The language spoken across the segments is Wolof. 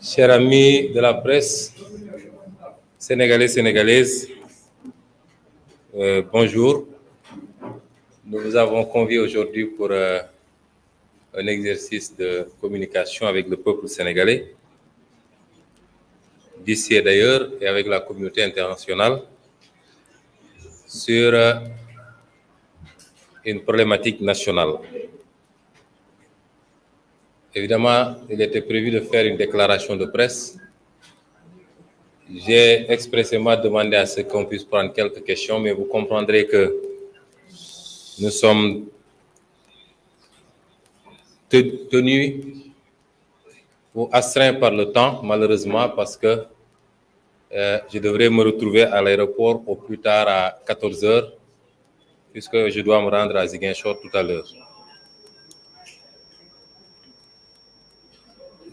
Chers amis de la presse, sénégalais, sénégalaises, bonjour. Nous vous avons conviés aujourd'hui pour un exercice de communication avec le peuple sénégalais, d'ici et d'ailleurs, et avec la communauté internationale, sur une problématique nationale. Évidemment, il était prévu de faire une déclaration de presse. J'ai expressément demandé à ce qu'on puisse prendre quelques questions, mais vous comprendrez que nous sommes tenus ou astreints par le temps, malheureusement, parce que je devrais me retrouver à l'aéroport au plus tard à 14 heures, puisque je dois me rendre à Ziguinchor tout à l'heure.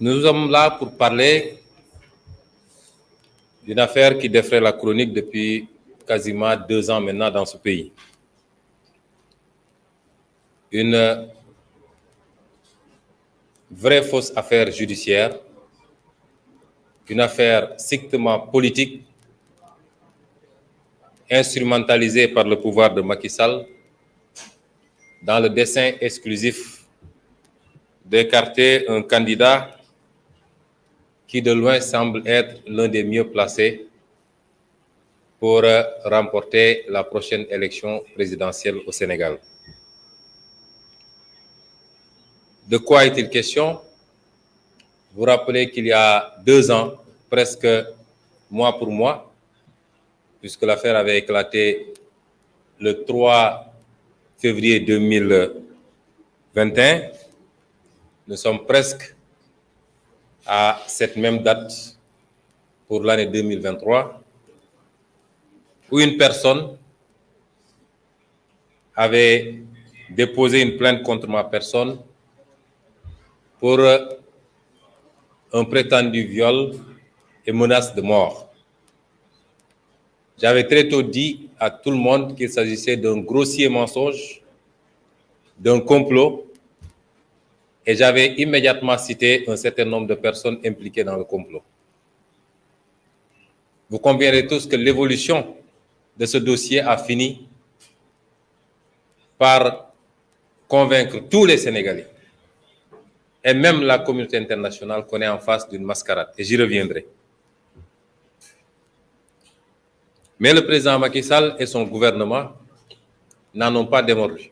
Nous sommes là pour parler d'une affaire qui défraie la chronique depuis quasiment 2 ans maintenant dans ce pays. Une vraie fausse affaire judiciaire, une affaire strictement politique, instrumentalisée par le pouvoir de Macky Sall dans le dessein exclusif d'écarter un candidat qui de loin semble être l'un des mieux placés pour remporter la prochaine élection présidentielle au Sénégal. De quoi est-il question? Vous rappelez qu'il y a 2 ans, presque mois pour mois, puisque l'affaire avait éclaté le 3 février 2021, nous sommes presque à cette même date pour l'année 2023, où une personne avait déposé une plainte contre ma personne pour un prétendu viol et menace de mort. J'avais très tôt dit à tout le monde qu'il s'agissait d'un grossier mensonge, d'un complot, et j'avais immédiatement cité un certain nombre de personnes impliquées dans le complot. Vous conviendrez tous que l'évolution de ce dossier a fini par convaincre tous les Sénégalais, et même la communauté internationale qu'on est en face d'une mascarade, et j'y reviendrai. Mais le président Macky Sall et son gouvernement n'en ont pas démordu.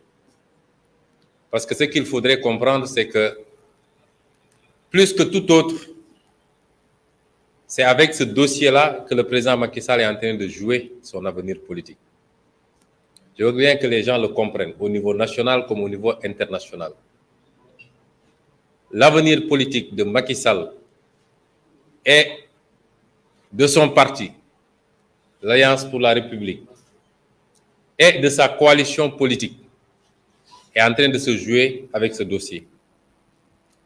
Parce que ce qu'il faudrait comprendre, c'est que plus que tout autre, c'est avec ce dossier-là que le président Macky Sall est en train de jouer son avenir politique. Je veux bien que les gens le comprennent, au niveau national comme au niveau international. L'avenir politique de Macky Sall et de son parti, l'Alliance pour la République, et de sa coalition politique est en train de se jouer avec ce dossier.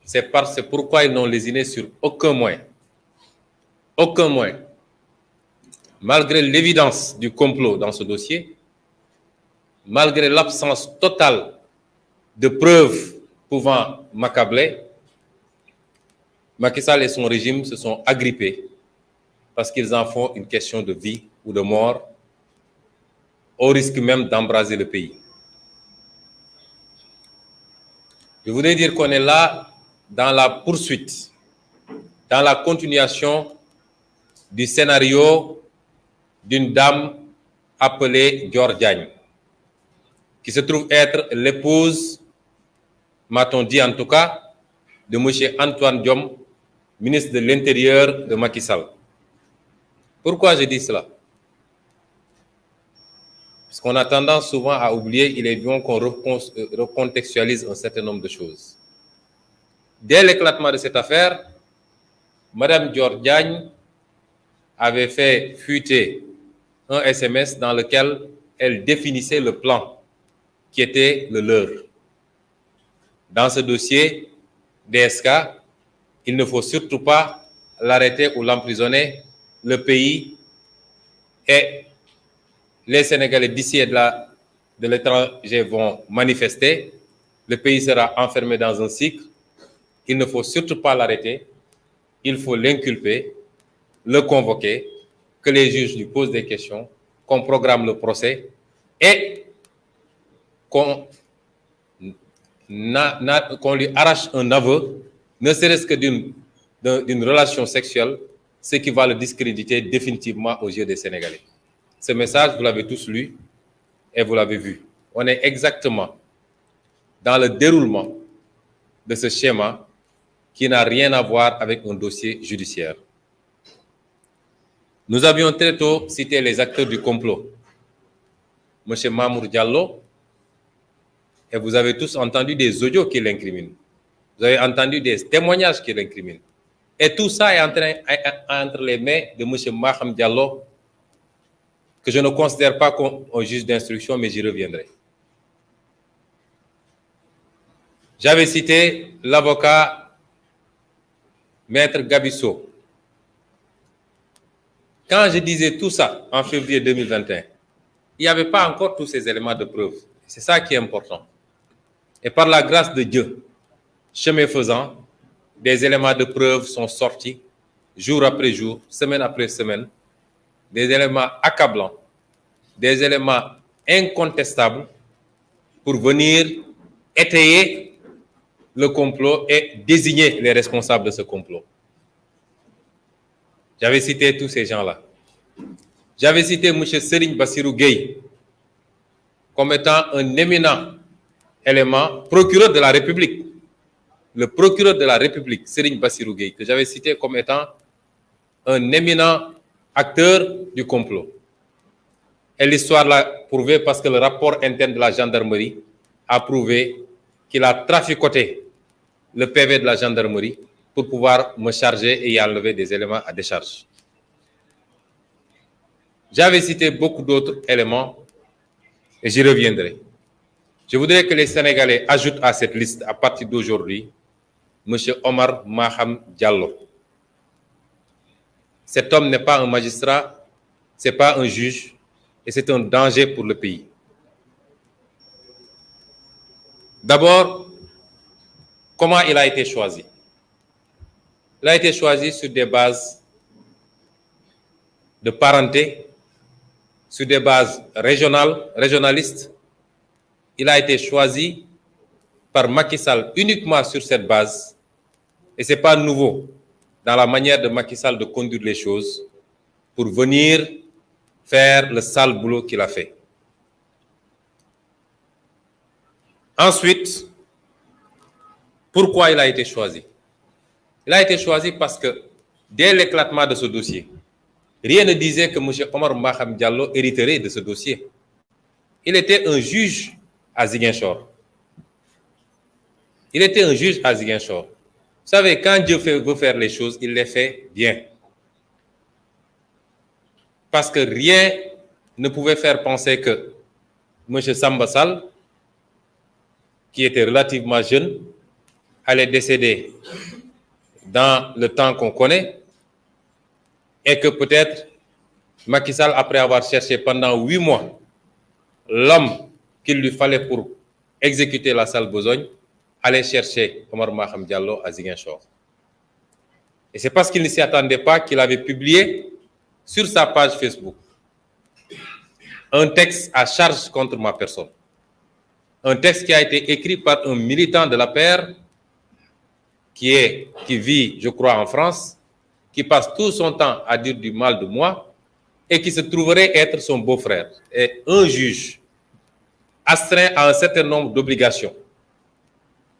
C'est pourquoi ils n'ont lésiné sur aucun moyen, malgré l'évidence du complot dans ce dossier, malgré l'absence totale de preuves pouvant m'accabler, Macky Sall et son régime se sont agrippés parce qu'ils en font une question de vie ou de mort, au risque même d'embraser le pays. Je voudrais dire qu'on est là dans la poursuite, dans la continuation du scénario d'une dame appelée Dior Diagne, qui se trouve être l'épouse, m'a-t-on dit en tout cas, de M. Antoine Diome, ministre de l'Intérieur de Macky Sall. Pourquoi je dis cela? Parce qu'on a tendance souvent à oublier, il est bien qu'on recontextualise un certain nombre de choses. Dès l'éclatement de cette affaire, Mme Dior Diagne avait fait fuiter un SMS dans lequel elle définissait le plan qui était le leur. Dans ce dossier DSK, il ne faut surtout pas l'arrêter ou l'emprisonner. Le pays et les Sénégalais d'ici et de l'étranger vont manifester. Le pays sera enfermé dans un cycle. Il ne faut surtout pas l'arrêter. il faut l'inculper, le convoquer, que les juges lui posent des questions, qu'on programme le procès et qu'on lui arrache un aveu, ne serait-ce que d'une relation sexuelle, ce qui va le discréditer définitivement aux yeux des Sénégalais. Ce message, vous l'avez tous lu et vous l'avez vu. On est exactement dans le déroulement de ce schéma qui n'a rien à voir avec un dossier judiciaire. Nous avions très tôt cité les acteurs du complot. M. Mamour Diallo, et vous avez tous entendu des audios qui l'incriminent. Vous avez entendu des témoignages qui l'incriminent. Et tout ça est entre les mains de M. Maham Diallo, que je ne considère pas comme un juge d'instruction, mais j'y reviendrai. J'avais cité l'avocat Maître Gabisso. Quand je disais tout ça en février 2021, il n'y avait pas encore tous ces éléments de preuve. C'est ça qui est important. Et par la grâce de Dieu, chemin faisant, des éléments de preuve sont sortis jour après jour, semaine après semaine, des éléments accablants, des éléments incontestables pour venir étayer le complot et désigner les responsables de ce complot. J'avais cité tous ces gens-là. J'avais cité M. Serigne Bassirou Gueye comme étant un éminent élément, procureur de la République. Le procureur de la République, Serigne Bassirou Gueye, que j'avais cité comme étant un éminent acteur du complot. Et l'histoire l'a prouvé parce que le rapport interne de la gendarmerie a prouvé qu'il a traficoté le PV de la gendarmerie pour pouvoir me charger et y enlever des éléments à décharge. J'avais cité beaucoup d'autres éléments et j'y reviendrai. Je voudrais que les Sénégalais ajoutent à cette liste, à partir d'aujourd'hui, M. Omar Maham Diallo. Cet homme n'est pas un magistrat, ce n'est pas un juge, et c'est un danger pour le pays. D'abord, comment il a été choisi? Il a été choisi sur des bases de parenté, sur des bases régionalistes. Il a été choisi par Macky Sall uniquement sur cette base. Et ce n'est pas nouveau dans la manière de Macky Sall de conduire les choses pour venir faire le sale boulot qu'il a fait. Ensuite, pourquoi il a été choisi? Il a été choisi parce que dès l'éclatement de ce dossier, rien ne disait que M. Omar Maham Diallo hériterait de ce dossier. Il était un juge à Ziguinchor. Il était un juge à Ziguinchor. Vous savez, quand Dieu veut faire les choses, il les fait bien. Parce que rien ne pouvait faire penser que M. Samba Sall, qui était relativement jeune, allait décéder dans le temps qu'on connaît et que peut-être Macky Sall, après avoir cherché pendant 8 mois l'homme qu'il lui fallait pour exécuter la sale besogne, allait chercher Omar Maham Diallo à Ziguinchor. Et c'est parce qu'il ne s'y attendait pas qu'il avait publié sur sa page Facebook un texte à charge contre ma personne. Un texte qui a été écrit par un militant de la paire qui vit, je crois, en France, qui passe tout son temps à dire du mal de moi et qui se trouverait être son beau-frère. Et un juge astreint à un certain nombre d'obligations,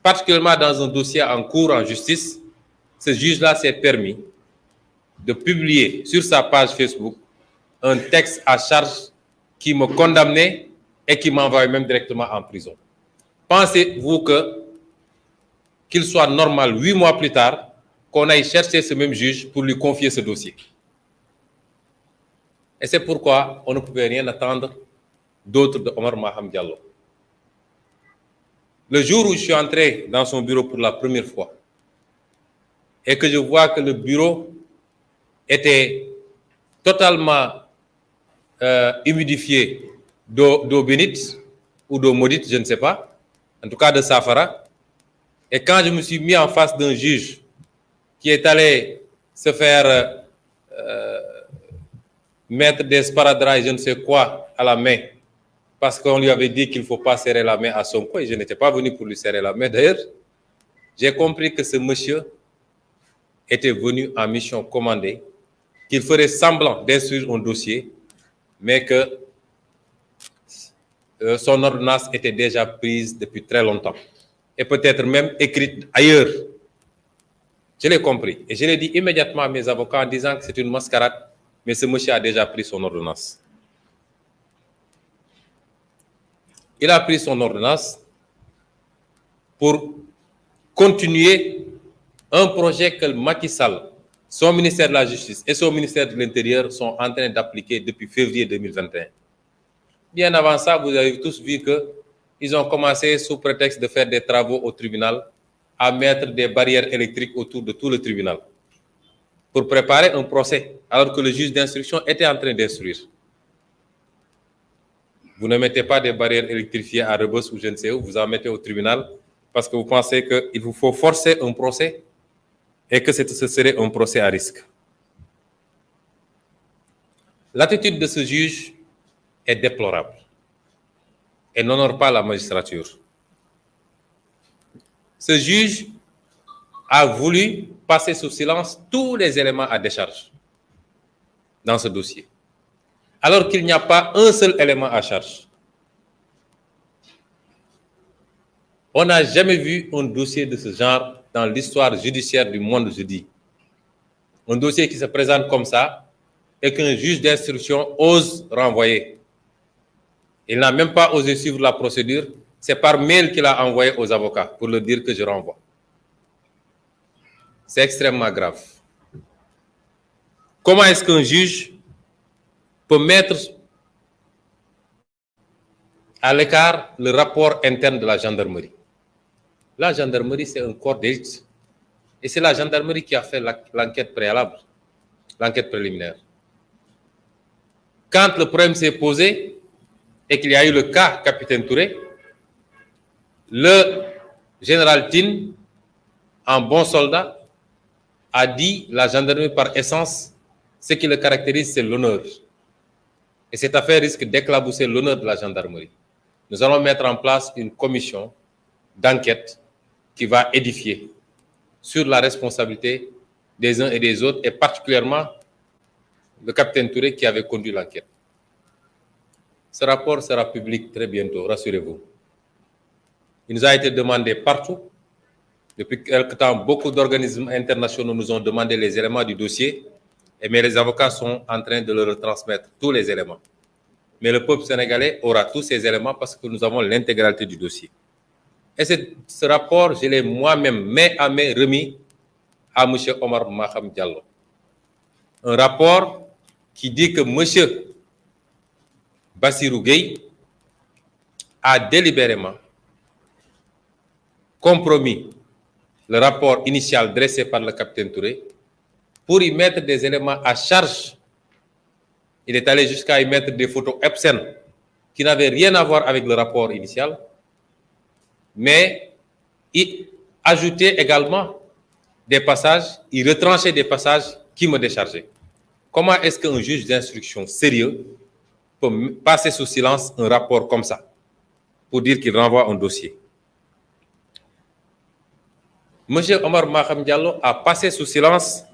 particulièrement dans un dossier en cours en justice, ce juge-là s'est permis de publier sur sa page Facebook un texte à charge qui me condamnait et qui m'envoyait même directement en prison. Pensez-vous qu'il soit normal 8 mois plus tard qu'on aille chercher ce même juge pour lui confier ce dossier? Et c'est pourquoi on ne pouvait rien attendre d'autre de Omar Maham Diallo. Le jour où je suis entré dans son bureau pour la première fois et que je vois que le bureau était totalement humidifié d'eau bénite ou d'eau maudite, je ne sais pas, en tout cas de safara, et quand je me suis mis en face d'un juge qui est allé se faire mettre des sparadraps et je ne sais quoi à la main parce qu'on lui avait dit qu'il ne faut pas serrer la main à Sonko et je n'étais pas venu pour lui serrer la main. D'ailleurs, j'ai compris que ce monsieur était venu en mission commandée, qu'il ferait semblant d'instruire un dossier, mais que son ordonnance était déjà prise depuis très longtemps et peut-être même écrite ailleurs. Je l'ai compris et je l'ai dit immédiatement à mes avocats en disant que c'est une mascarade, mais ce monsieur a déjà pris son ordonnance. Il a pris son ordonnance pour continuer un projet que Macky Sall, son ministère de la Justice et son ministère de l'Intérieur sont en train d'appliquer depuis février 2021. Bien avant ça, vous avez tous vu qu'ils ont commencé, sous prétexte de faire des travaux au tribunal, à mettre des barrières électriques autour de tout le tribunal pour préparer un procès, alors que le juge d'instruction était en train d'instruire. Vous ne mettez pas des barrières électrifiées à Rebeuss ou je ne sais où, vous en mettez au tribunal parce que vous pensez qu'il vous faut forcer un procès et que ce serait un procès à risque. L'attitude de ce juge est déplorable et n'honore pas la magistrature. Ce juge a voulu passer sous silence tous les éléments à décharge dans ce dossier, alors qu'il n'y a pas un seul élément à charge. On n'a jamais vu un dossier de ce genre dans l'histoire judiciaire du monde, je dis. Un dossier qui se présente comme ça et qu'un juge d'instruction ose renvoyer. Il n'a même pas osé suivre la procédure. C'est par mail qu'il a envoyé aux avocats pour leur dire que je renvoie. C'est extrêmement grave. Comment est-ce qu'un juge peut mettre à l'écart le rapport interne de la gendarmerie? La gendarmerie, c'est un corps d'élite. Et c'est la gendarmerie qui a fait l'enquête préalable, l'enquête préliminaire. Quand le problème s'est posé et qu'il y a eu le cas Capitaine Touré, le général Tine, en bon soldat, a dit la gendarmerie par essence, ce qui le caractérise, c'est l'honneur. Et cette affaire risque d'éclabousser l'honneur de la gendarmerie. Nous allons mettre en place une commission d'enquête qui va édifier sur la responsabilité des uns et des autres, et particulièrement le capitaine Touré qui avait conduit l'enquête. Ce rapport sera public très bientôt, rassurez-vous. Il nous a été demandé partout. Depuis quelque temps, beaucoup d'organismes internationaux nous ont demandé les éléments du dossier, mais les avocats sont en train de leur retransmettre tous les éléments. Mais le peuple sénégalais aura tous ces éléments parce que nous avons l'intégralité du dossier. Et ce rapport, je l'ai moi-même, main à main, remis à M. Omar Maham Diallo. Un rapport qui dit que M. Bassirou Gueye a délibérément compromis le rapport initial dressé par le capitaine Touré pour y mettre des éléments à charge. Il est allé jusqu'à y mettre des photos obscènes qui n'avaient rien à voir avec le rapport initial, mais y ajouter également des passages, y retrancher des passages qui me déchargeaient. Comment est-ce qu'un juge d'instruction sérieux peut passer sous silence un rapport comme ça pour dire qu'il renvoie un dossier? Monsieur Omar Maham Diallo a passé sous silence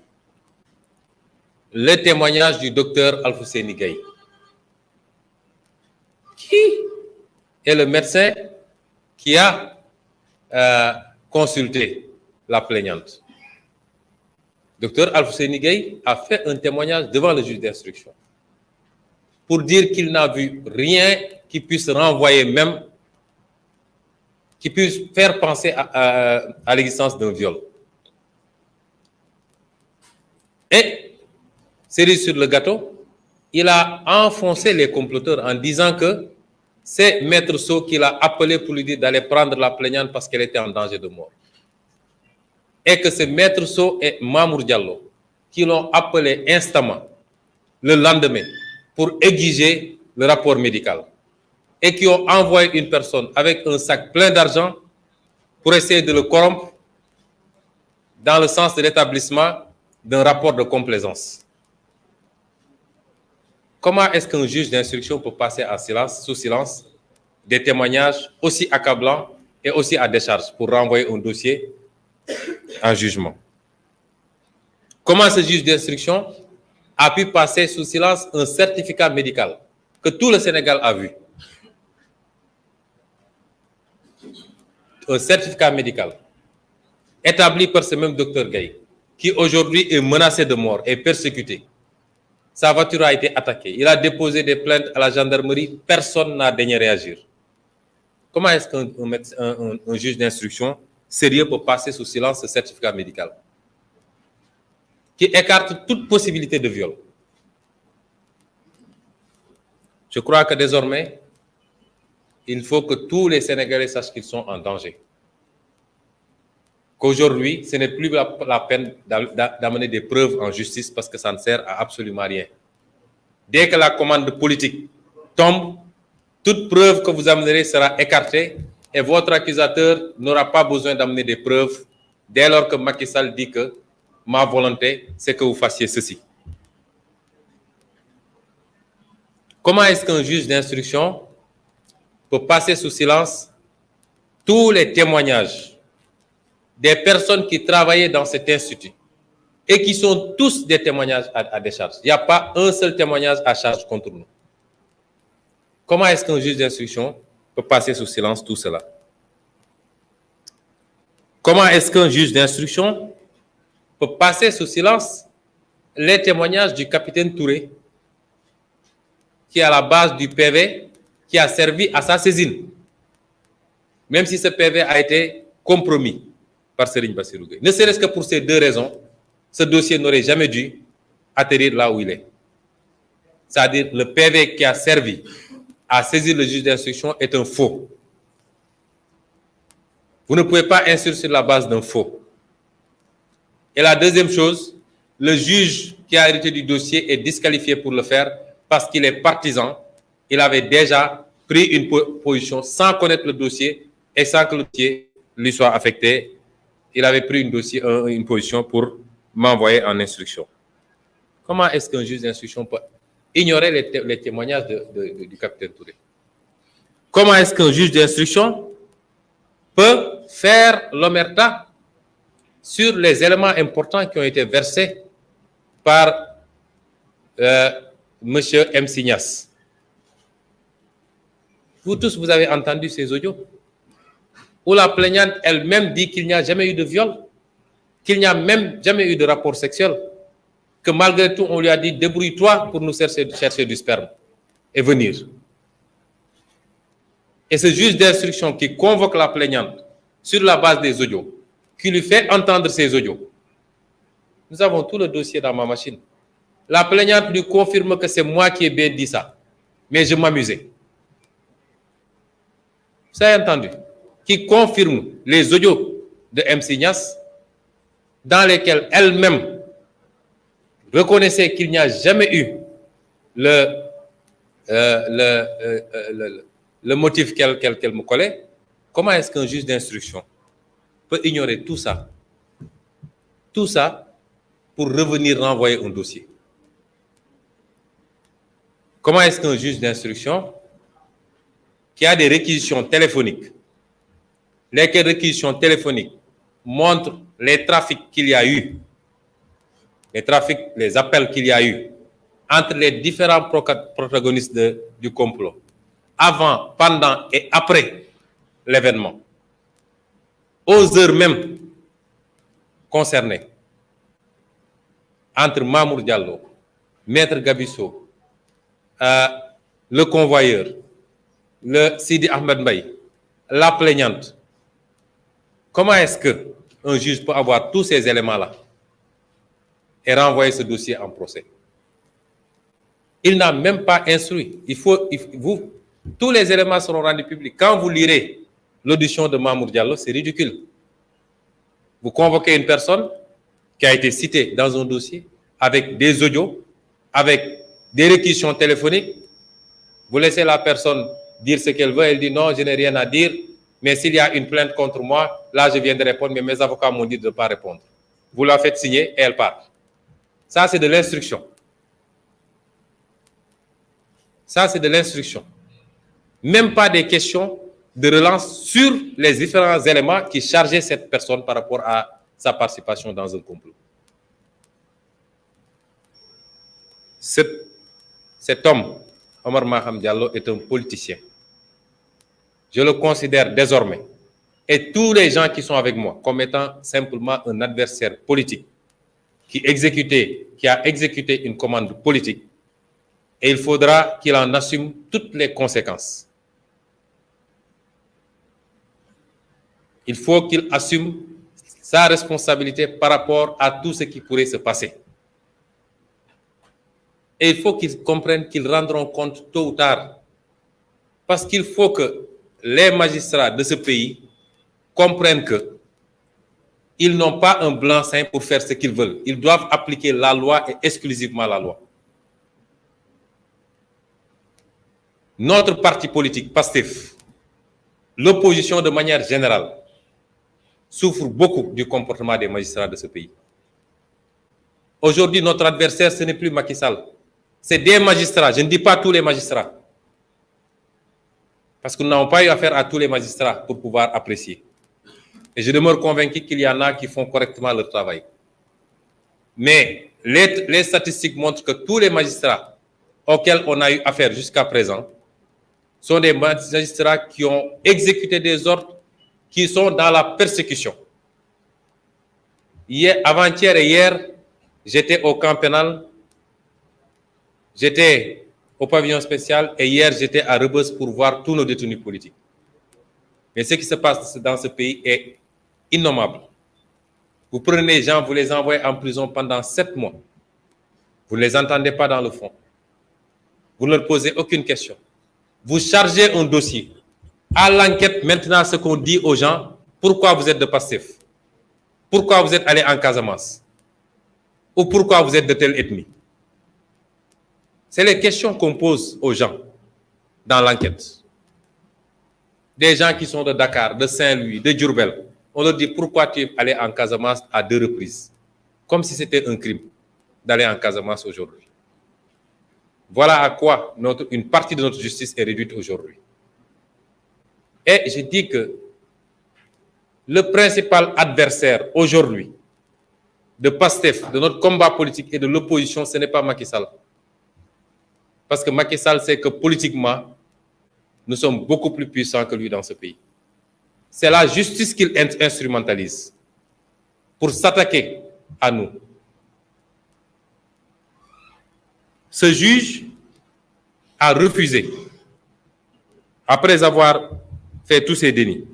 le témoignage du docteur Alfousseni Gaye, qui est le médecin qui a consulté la plaignante. Docteur Alfousseni Gaye a fait un témoignage devant le juge d'instruction pour dire qu'il n'a vu rien qui puisse renvoyer même, qui puisse faire penser à l'existence d'un viol. Et, cerise sur le gâteau, il a enfoncé les comploteurs en disant que c'est Maître Sow qui l'a appelé pour lui dire d'aller prendre la plaignante parce qu'elle était en danger de mort. Et que c'est Maître Sow et Mamour Diallo qui l'ont appelé instamment le lendemain pour exiger le rapport médical. Et qui ont envoyé une personne avec un sac plein d'argent pour essayer de le corrompre dans le sens de l'établissement d'un rapport de complaisance. Comment est-ce qu'un juge d'instruction peut passer sous silence des témoignages aussi accablants et aussi à décharge pour renvoyer un dossier en jugement? Comment ce juge d'instruction a pu passer sous silence un certificat médical que tout le Sénégal a vu? Un certificat médical établi par ce même docteur Gaye, qui aujourd'hui est menacé de mort et persécuté. Sa voiture a été attaquée. Il a déposé des plaintes à la gendarmerie. Personne n'a daigné réagir. Comment est-ce qu'un juge d'instruction sérieux peut passer sous silence ce certificat médical qui écarte toute possibilité de viol? Je crois que désormais, il faut que tous les Sénégalais sachent qu'ils sont en danger. Qu'aujourd'hui, ce n'est plus la peine d'amener des preuves en justice parce que ça ne sert à absolument rien. Dès que la commande politique tombe, toute preuve que vous amènerez sera écartée et votre accusateur n'aura pas besoin d'amener des preuves dès lors que Macky Sall dit que ma volonté, c'est que vous fassiez ceci. Comment est-ce qu'un juge d'instruction peut passer sous silence tous les témoignages des personnes qui travaillaient dans cet institut et qui sont tous des témoignages à décharge? Il n'y a pas un seul témoignage à charge contre nous. Comment est-ce qu'un juge d'instruction peut passer sous silence tout cela? Comment est-ce qu'un juge d'instruction peut passer sous silence les témoignages du capitaine Touré, qui est à la base du PV, qui a servi à sa saisine, même si ce PV a été compromis par Serigne Bassirou Gueye? Ne serait-ce que pour ces deux raisons, ce dossier n'aurait jamais dû atterrir là où il est. C'est-à-dire le PV qui a servi à saisir le juge d'instruction est un faux. Vous ne pouvez pas instruire sur la base d'un faux. Et la deuxième chose, le juge qui a hérité du dossier est disqualifié pour le faire parce qu'il est partisan. Il avait déjà pris une position sans connaître le dossier et sans que le dossier lui soit affecté. Il avait pris une position pour m'envoyer en instruction. Comment est-ce qu'un juge d'instruction peut ignorer les témoignages du capitaine Touré? Comment est-ce qu'un juge d'instruction peut faire l'omerta sur les éléments importants qui ont été versés par M. M. Signas? Vous tous, vous avez entendu ces audios où la plaignante elle-même dit qu'il n'y a jamais eu de viol, qu'il n'y a même jamais eu de rapport sexuel, que malgré tout, on lui a dit « débrouille-toi pour nous chercher du sperme et venir ». Et ce juge d'instruction qui convoque la plaignante sur la base des audios, qui lui fait entendre ces audios, nous avons tout le dossier dans ma machine. La plaignante lui confirme que c'est moi qui ai bien dit ça, mais je m'amusais. Vous avez entendu? Qui confirme les audios de M. Signas, dans lesquels elle-même reconnaissait qu'il n'y a jamais eu le motif qu'elle me collait. Comment est-ce qu'un juge d'instruction peut ignorer tout ça? Tout ça pour revenir renvoyer un dossier. Comment est-ce qu'un juge d'instruction qui a des réquisitions téléphoniques, lesquelles réquisitions téléphoniques montrent les trafics qu'il y a eu, les appels qu'il y a eu entre les différents protagonistes du complot, avant, pendant et après l'événement, aux heures même concernées, entre Mamour Diallo, Maître Gabisso, le convoyeur, le Sidi Ahmed Mbaye, la plaignante. Comment est-ce qu'un juge peut avoir tous ces éléments-là et renvoyer ce dossier en procès? Il n'a même pas instruit. Tous les éléments seront rendus publics. Quand vous lirez l'audition de Mamour Diallo, c'est ridicule. Vous convoquez une personne qui a été citée dans un dossier avec des audios, avec des réquisitions téléphoniques. Vous laissez la personne dire ce qu'elle veut. Elle dit non, je n'ai rien à dire. Mais s'il y a une plainte contre moi, là, je viens de répondre, mais mes avocats m'ont dit de ne pas répondre. Vous la faites signer et elle part. Ça, c'est de l'instruction. Ça, c'est de l'instruction. Même pas des questions de relance sur les différents éléments qui chargeaient cette personne par rapport à sa participation dans un complot. Cet homme, Omar Maham Diallo, est un politicien. Je le considère désormais, et tous les gens qui sont avec moi, comme étant simplement un adversaire politique qui a exécuté une commande politique, et il faudra qu'il en assume toutes les conséquences. Il faut qu'il assume sa responsabilité par rapport à tout ce qui pourrait se passer. Et il faut qu'ils comprennent qu'ils rendront compte tôt ou tard. Parce qu'il faut que les magistrats de ce pays comprennent qu'ils n'ont pas un blanc-seing pour faire ce qu'ils veulent. Ils doivent appliquer la loi et exclusivement la loi. Notre parti politique, PASTEF, l'opposition de manière générale, souffre beaucoup du comportement des magistrats de ce pays. Aujourd'hui, notre adversaire, ce n'est plus Macky Sall. C'est des magistrats. Je ne dis pas tous les magistrats. Parce que nous n'avons pas eu affaire à tous les magistrats pour pouvoir apprécier. Et je demeure convaincu qu'il y en a qui font correctement leur travail. Mais les statistiques montrent que tous les magistrats auxquels on a eu affaire jusqu'à présent sont des magistrats qui ont exécuté des ordres qui sont dans la persécution. Avant-hier et hier, j'étais au camp pénal, j'étais au pavillon spécial et hier, j'étais à Rebeuss pour voir tous nos détenus politiques. Mais ce qui se passe dans ce pays est innommable. Vous prenez les gens, vous les envoyez en prison pendant 7 mois. Vous ne les entendez pas dans le fond. Vous ne leur posez aucune question. Vous chargez un dossier. À l'enquête, maintenant, ce qu'on dit aux gens, pourquoi vous êtes de PASTEF? Pourquoi vous êtes allé en Casamance? Ou pourquoi vous êtes de telle ethnie? C'est les questions qu'on pose aux gens dans l'enquête. Des gens qui sont de Dakar, de Saint-Louis, de Diourbel. On leur dit pourquoi tu es allé en Casamance à 2 reprises. Comme si c'était un crime d'aller en Casamance aujourd'hui. Voilà à quoi une partie de notre justice est réduite aujourd'hui. Et je dis que le principal adversaire aujourd'hui de PASTEF, de notre combat politique et de l'opposition, ce n'est pas Macky Sall. Parce que Macky Sall sait que politiquement, nous sommes beaucoup plus puissants que lui dans ce pays. C'est la justice qu'il instrumentalise pour s'attaquer à nous. Ce juge a refusé, après avoir fait tous ces dénis,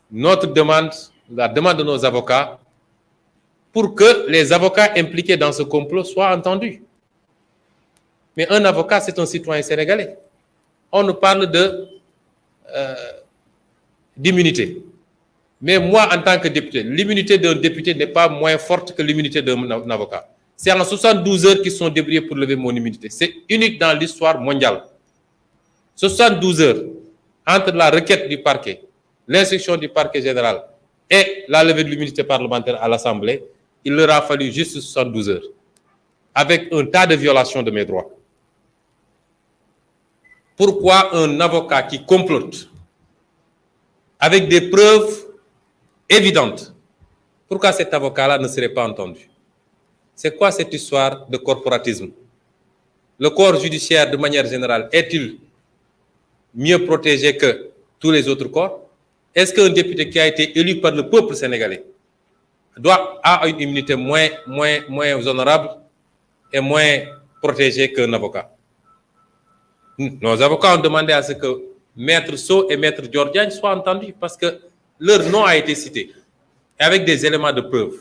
notre demande, la demande de nos avocats, pour que les avocats impliqués dans ce complot soient entendus. Mais un avocat, c'est un citoyen sénégalais. On nous parle d'immunité. Mais moi, en tant que député, l'immunité d'un député n'est pas moins forte que l'immunité d'un avocat. C'est en 72 heures qu'ils sont débrouillés pour lever mon immunité. C'est unique dans l'histoire mondiale. 72 heures entre la requête du parquet, l'instruction du parquet général et la levée de l'immunité parlementaire à l'Assemblée, il leur a fallu juste 72 heures, avec un tas de violations de mes droits. Pourquoi un avocat qui complote avec des preuves évidentes, pourquoi cet avocat-là ne serait pas entendu? C'est quoi cette histoire de corporatisme? Le corps judiciaire, de manière générale, est-il mieux protégé que tous les autres corps? Est-ce qu'un député qui a été élu par le peuple sénégalais a une immunité moins honorable et moins protégée qu'un avocat? Nos avocats ont demandé à ce que Maître Sow et Maître Diordiagne soient entendus parce que leur nom a été cité. Et avec des éléments de preuve,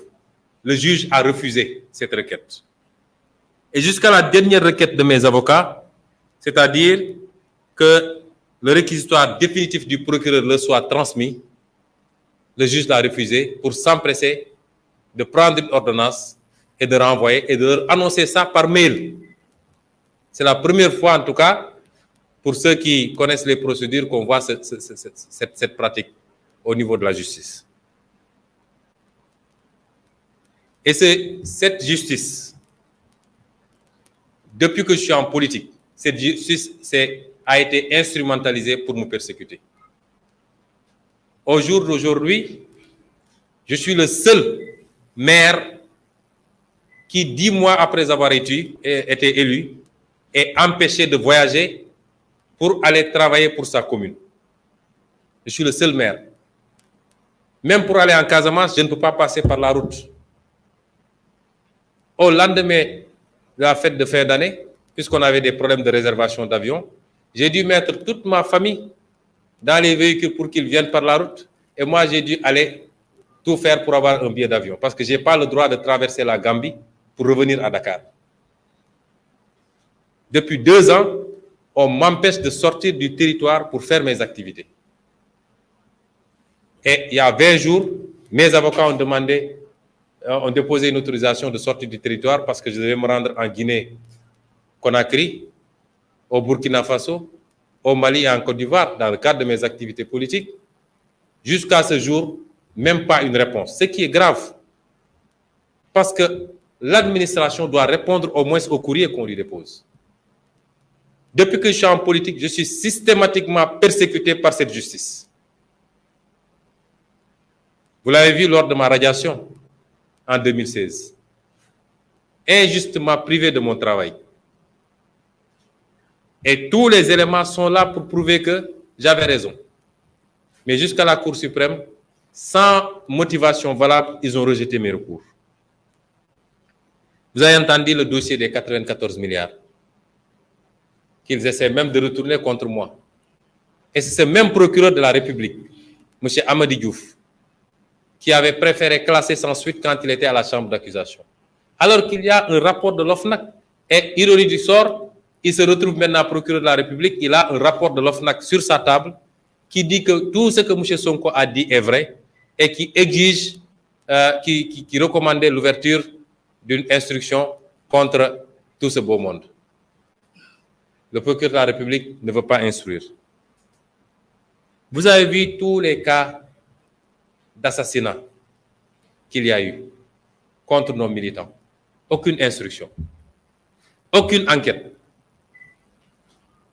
le juge a refusé cette requête. Et jusqu'à la dernière requête de mes avocats, c'est-à-dire que le réquisitoire définitif du procureur leur soit transmis, le juge l'a refusé pour s'empresser de prendre une ordonnance et de renvoyer et de leur annoncer ça par mail. C'est la première fois, en tout cas, pour ceux qui connaissent les procédures, qu'on voit cette pratique au niveau de la justice. Et cette justice, depuis que je suis en politique, cette justice a été instrumentalisée pour nous persécuter. Au jour d'aujourd'hui, je suis le seul maire qui, 10 mois après avoir été élu, est empêché de voyager pour aller travailler pour sa commune. Je suis le seul maire. Même pour aller en Casamance, je ne peux pas passer par la route. Au lendemain de la fête de fin d'année, puisqu'on avait des problèmes de réservation d'avion, j'ai dû mettre toute ma famille dans les véhicules pour qu'ils viennent par la route. Et moi, j'ai dû aller tout faire pour avoir un billet d'avion, parce que je n'ai pas le droit de traverser la Gambie pour revenir à Dakar. Depuis 2 ans, on m'empêche de sortir du territoire pour faire mes activités. Et il y a 20 jours, mes avocats ont déposé une autorisation de sortie du territoire parce que je devais me rendre en Guinée, Conakry, au Burkina Faso, au Mali et en Côte d'Ivoire dans le cadre de mes activités politiques. Jusqu'à ce jour, même pas une réponse. Ce qui est grave, parce que l'administration doit répondre au moins au courrier qu'on lui dépose. Depuis que je suis en politique, je suis systématiquement persécuté par cette justice. Vous l'avez vu lors de ma radiation en 2016. Injustement privé de mon travail. Et tous les éléments sont là pour prouver que j'avais raison. Mais jusqu'à la Cour suprême, sans motivation valable, ils ont rejeté mes recours. Vous avez entendu le dossier des 94 milliards qu'ils essaient même de retourner contre moi. Et c'est ce même procureur de la République, M. Amadi Diouf, qui avait préféré classer sans suite quand il était à la chambre d'accusation. Alors qu'il y a un rapport de l'OFNAC. Et ironie du sort, il se retrouve maintenant procureur de la République, il a un rapport de l'OFNAC sur sa table qui dit que tout ce que M. Sonko a dit est vrai et qui exige, qui recommandait l'ouverture d'une instruction contre tout ce beau monde. Le procureur de la République ne veut pas instruire. Vous avez vu tous les cas d'assassinat qu'il y a eu contre nos militants. Aucune instruction. Aucune enquête.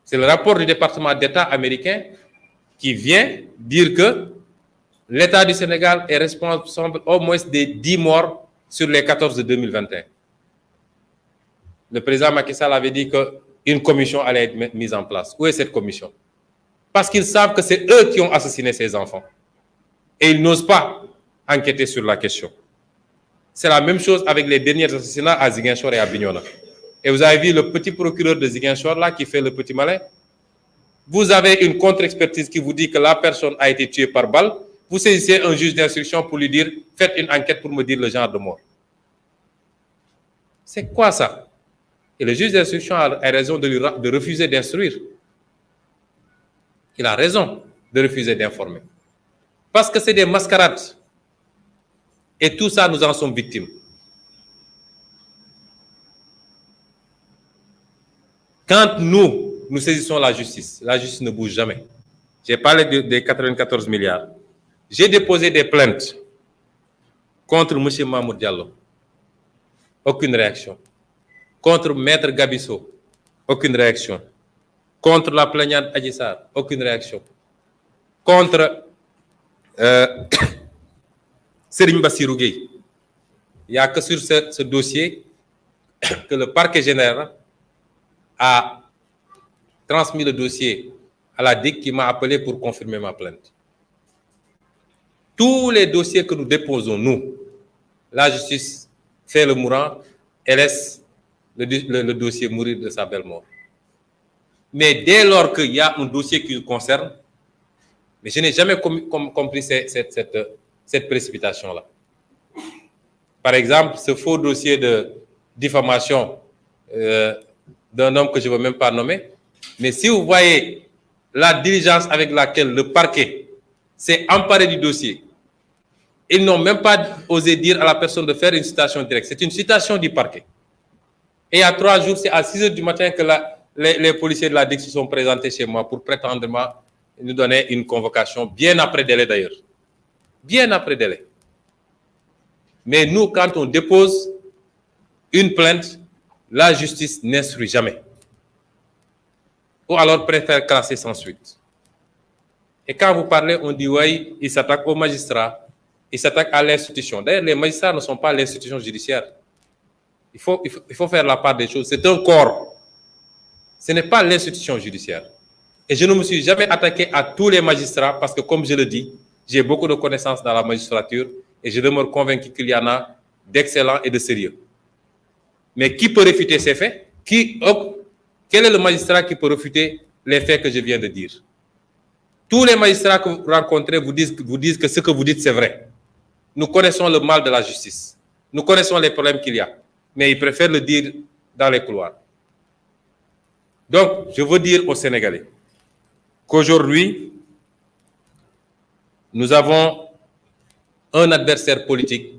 C'est le rapport du département d'État américain qui vient dire que l'État du Sénégal est responsable au moins des 10 morts sur les 14 de 2021. Le président Macky Sall avait dit qu'une commission allait être mise en place. Où est cette commission? Parce qu'ils savent que c'est eux qui ont assassiné ces enfants. Et ils n'osent pas enquêter sur la question. C'est la même chose avec les derniers assassinats à Ziguinchor et à Bignona. Et vous avez vu le petit procureur de Ziguinchor là qui fait le petit malin. Vous avez une contre-expertise qui vous dit que la personne a été tuée par balle. Vous saisissez un juge d'instruction pour lui dire « Faites une enquête pour me dire le genre de mort ». C'est quoi ça? Et le juge d'instruction a raison de refuser d'instruire. Il a raison de refuser d'informer. Parce que c'est des mascarades. Et tout ça, nous en sommes victimes. Quand nous saisissons la justice ne bouge jamais. J'ai parlé des 94 milliards. J'ai déposé des plaintes contre M. Mahmoud Diallo. Aucune réaction. Contre Maître Gabisso. Aucune réaction. Contre la plaignante Adji Sarr. Aucune réaction. Contre Serigne Bassirou Gueye. Il n'y a que sur ce dossier que le parquet général a transmis le dossier à la DIC qui m'a appelé pour confirmer ma plainte. Tous les dossiers que nous déposons, nous, la justice fait le mourant et laisse le dossier mourir de sa belle mort. Mais dès lors qu'il y a un dossier qui nous concerne, mais je n'ai jamais compris cette précipitation-là. Par exemple, ce faux dossier de diffamation d'un homme que je ne veux même pas nommer, mais si vous voyez la diligence avec laquelle le parquet s'est emparé du dossier, ils n'ont même pas osé dire à la personne de faire une citation directe. C'est une citation du parquet. Et il y a 3 jours, c'est à 6 h du matin que les policiers de la DIC se sont présentés chez moi pour prétendrement nous donner une convocation, bien après délai d'ailleurs. Bien après délai. Mais nous, quand on dépose une plainte, la justice n'instruit jamais. Ou alors préfère classer sans suite. Et quand vous parlez, on dit oui, il s'attaque aux magistrats, il s'attaque à l'institution. D'ailleurs, les magistrats ne sont pas l'institution judiciaire. Il faut faire la part des choses. C'est un corps. Ce n'est pas l'institution judiciaire. Et je ne me suis jamais attaqué à tous les magistrats parce que, comme je le dis, j'ai beaucoup de connaissances dans la magistrature et je demeure convaincu qu'il y en a d'excellents et de sérieux. Mais qui peut réfuter ces faits? Quel est le magistrat qui peut réfuter les faits que je viens de dire? Tous les magistrats que vous rencontrez vous disent que ce que vous dites, c'est vrai. Nous connaissons le mal de la justice. Nous connaissons les problèmes qu'il y a. Mais ils préfèrent le dire dans les couloirs. Donc, je veux dire aux Sénégalais qu'aujourd'hui, nous avons un adversaire politique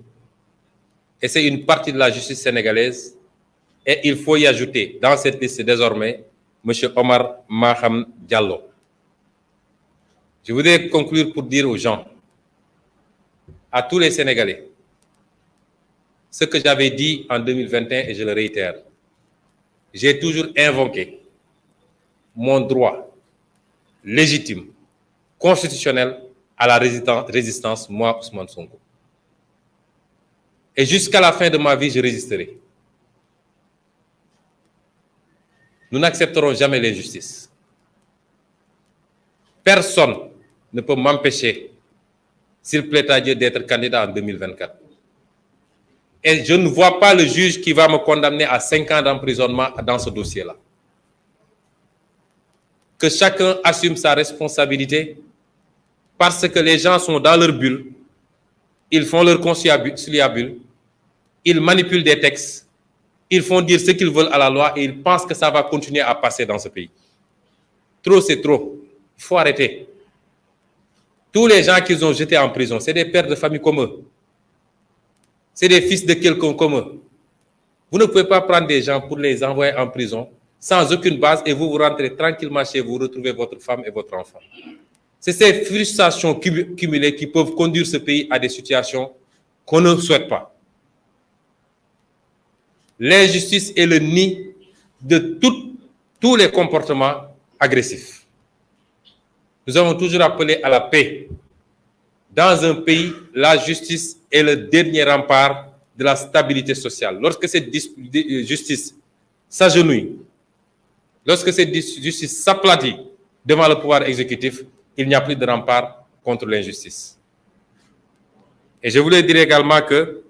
et c'est une partie de la justice sénégalaise et il faut y ajouter dans cette liste désormais M. Omar Maham Diallo. Je voudrais conclure pour dire aux gens, à tous les Sénégalais, ce que j'avais dit en 2021 et je le réitère. J'ai toujours invoqué mon droit légitime, constitutionnel à la résistance, moi, Ousmane Sonko. Et jusqu'à la fin de ma vie, je résisterai. Nous n'accepterons jamais l'injustice. Personne ne peut m'empêcher, s'il plaît à Dieu, d'être candidat en 2024. Et je ne vois pas le juge qui va me condamner à 5 ans d'emprisonnement dans ce dossier-là. Que chacun assume sa responsabilité parce que les gens sont dans leur bulle, ils font leur conciliabule, ils manipulent des textes, ils font dire ce qu'ils veulent à la loi et ils pensent que ça va continuer à passer dans ce pays. Trop, c'est trop. Il faut arrêter. Tous les gens qu'ils ont jetés en prison, c'est des pères de famille comme eux. C'est des fils de quelqu'un comme eux. Vous ne pouvez pas prendre des gens pour les envoyer en prison sans aucune base et vous rentrez tranquillement chez vous, retrouvez votre femme et votre enfant. C'est ces frustrations cumulées qui peuvent conduire ce pays à des situations qu'on ne souhaite pas. L'injustice est le nid de tous les comportements agressifs. Nous avons toujours appelé à la paix. Dans un pays, la justice est le dernier rempart de la stabilité sociale. Lorsque cette justice s'agenouille, lorsque cette justice s'aplatit devant le pouvoir exécutif, il n'y a plus de rempart contre l'injustice. Et je voulais dire également que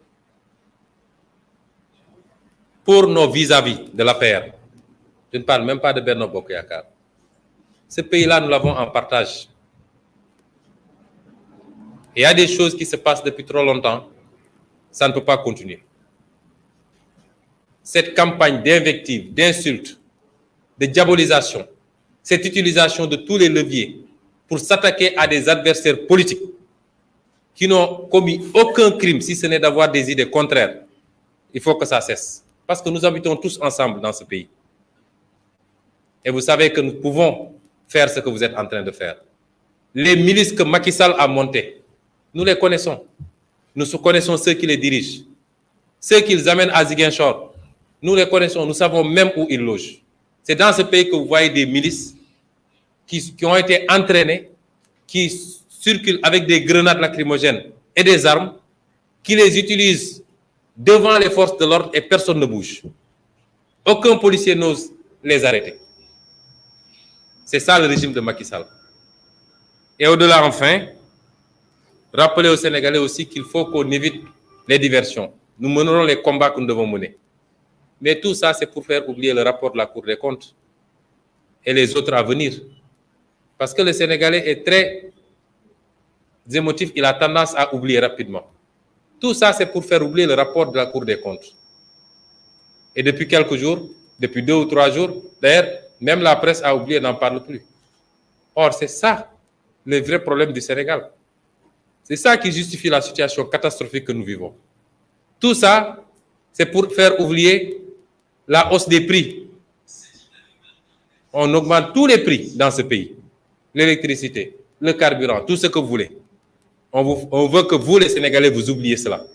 pour nos vis-à-vis de la paix, je ne parle même pas de Benno Bokk Yakaar, ce pays-là, nous l'avons en partage. Il y a des choses qui se passent depuis trop longtemps, ça ne peut pas continuer. Cette campagne d'invective, d'insultes, de diabolisation, cette utilisation de tous les leviers pour s'attaquer à des adversaires politiques qui n'ont commis aucun crime, si ce n'est d'avoir des idées contraires, il faut que ça cesse. Parce que nous habitons tous ensemble dans ce pays. Et vous savez que nous pouvons faire ce que vous êtes en train de faire. Les milices que Macky Sall a montées, nous les connaissons. Nous connaissons ceux qui les dirigent. Ceux qu'ils amènent à Ziguinchor, nous les connaissons. Nous savons même où ils logent. C'est dans ce pays que vous voyez des milices qui ont été entraînées, qui circulent avec des grenades lacrymogènes et des armes, qui les utilisent devant les forces de l'ordre et personne ne bouge. Aucun policier n'ose les arrêter. C'est ça le régime de Macky Sall. Et au-delà, enfin, rappeler aux Sénégalais aussi qu'il faut qu'on évite les diversions. Nous mènerons les combats que nous devons mener. Mais tout ça, c'est pour faire oublier le rapport de la Cour des comptes et les autres à venir. Parce que le Sénégalais est très émotif, il a tendance à oublier rapidement. Tout ça, c'est pour faire oublier le rapport de la Cour des comptes. Et depuis quelques jours, depuis 2 ou 3 jours, d'ailleurs, même la presse a oublié, n'en parle plus. Or, c'est ça le vrai problème du Sénégal. C'est ça qui justifie la situation catastrophique que nous vivons. Tout ça, c'est pour faire oublier la hausse des prix. On augmente tous les prix dans ce pays. L'électricité, le carburant, tout ce que vous voulez. On veut que vous, les Sénégalais, vous oubliez cela.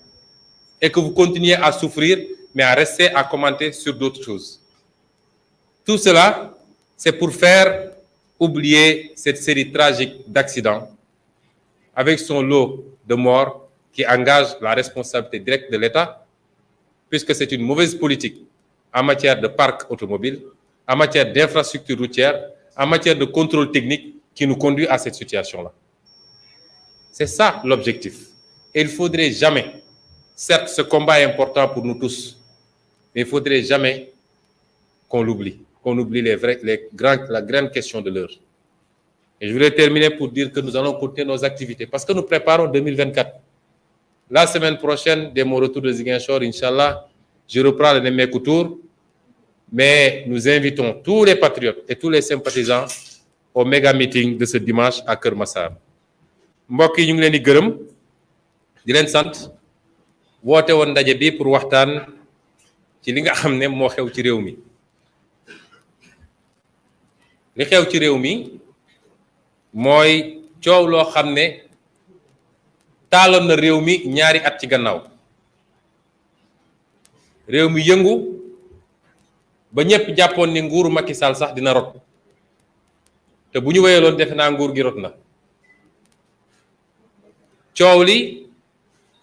et que vous continuez à souffrir, mais à rester à commenter sur d'autres choses. Tout cela, c'est pour faire oublier cette série tragique d'accidents avec son lot de morts qui engage la responsabilité directe de l'État, puisque c'est une mauvaise politique en matière de parc automobile, en matière d'infrastructures routières, en matière de contrôle technique qui nous conduit à cette situation-là. C'est ça l'objectif. Et il ne faudrait jamais, certes ce combat est important pour nous tous, mais il ne faudrait jamais qu'on l'oublie, la grande question de l'heure. Et je voulais terminer pour dire que nous allons continuer nos activités parce que nous préparons 2024. La semaine prochaine, dès mon retour de Ziguinchor, Inch'Allah, je reprends le Nemmeeku Tour, mais nous invitons tous les patriotes et tous les sympathisants au méga meeting de ce dimanche à Keur Massar. mbokk yi ñu ngi leen di gërëm di leen sant woote woon ndaje bi pour waxtaan ci li nga xam ne moo xew ci réew mi li xew ci réew mi mooy coow loo xam ne taaloon na réew mi ñaari at ci gannaaw réew mi yëngu ba ñëpp jàppoon ni nguuru Macky Sall sax dina rot te bu ñu wéyaloon defe naa nguur gi rot na coow li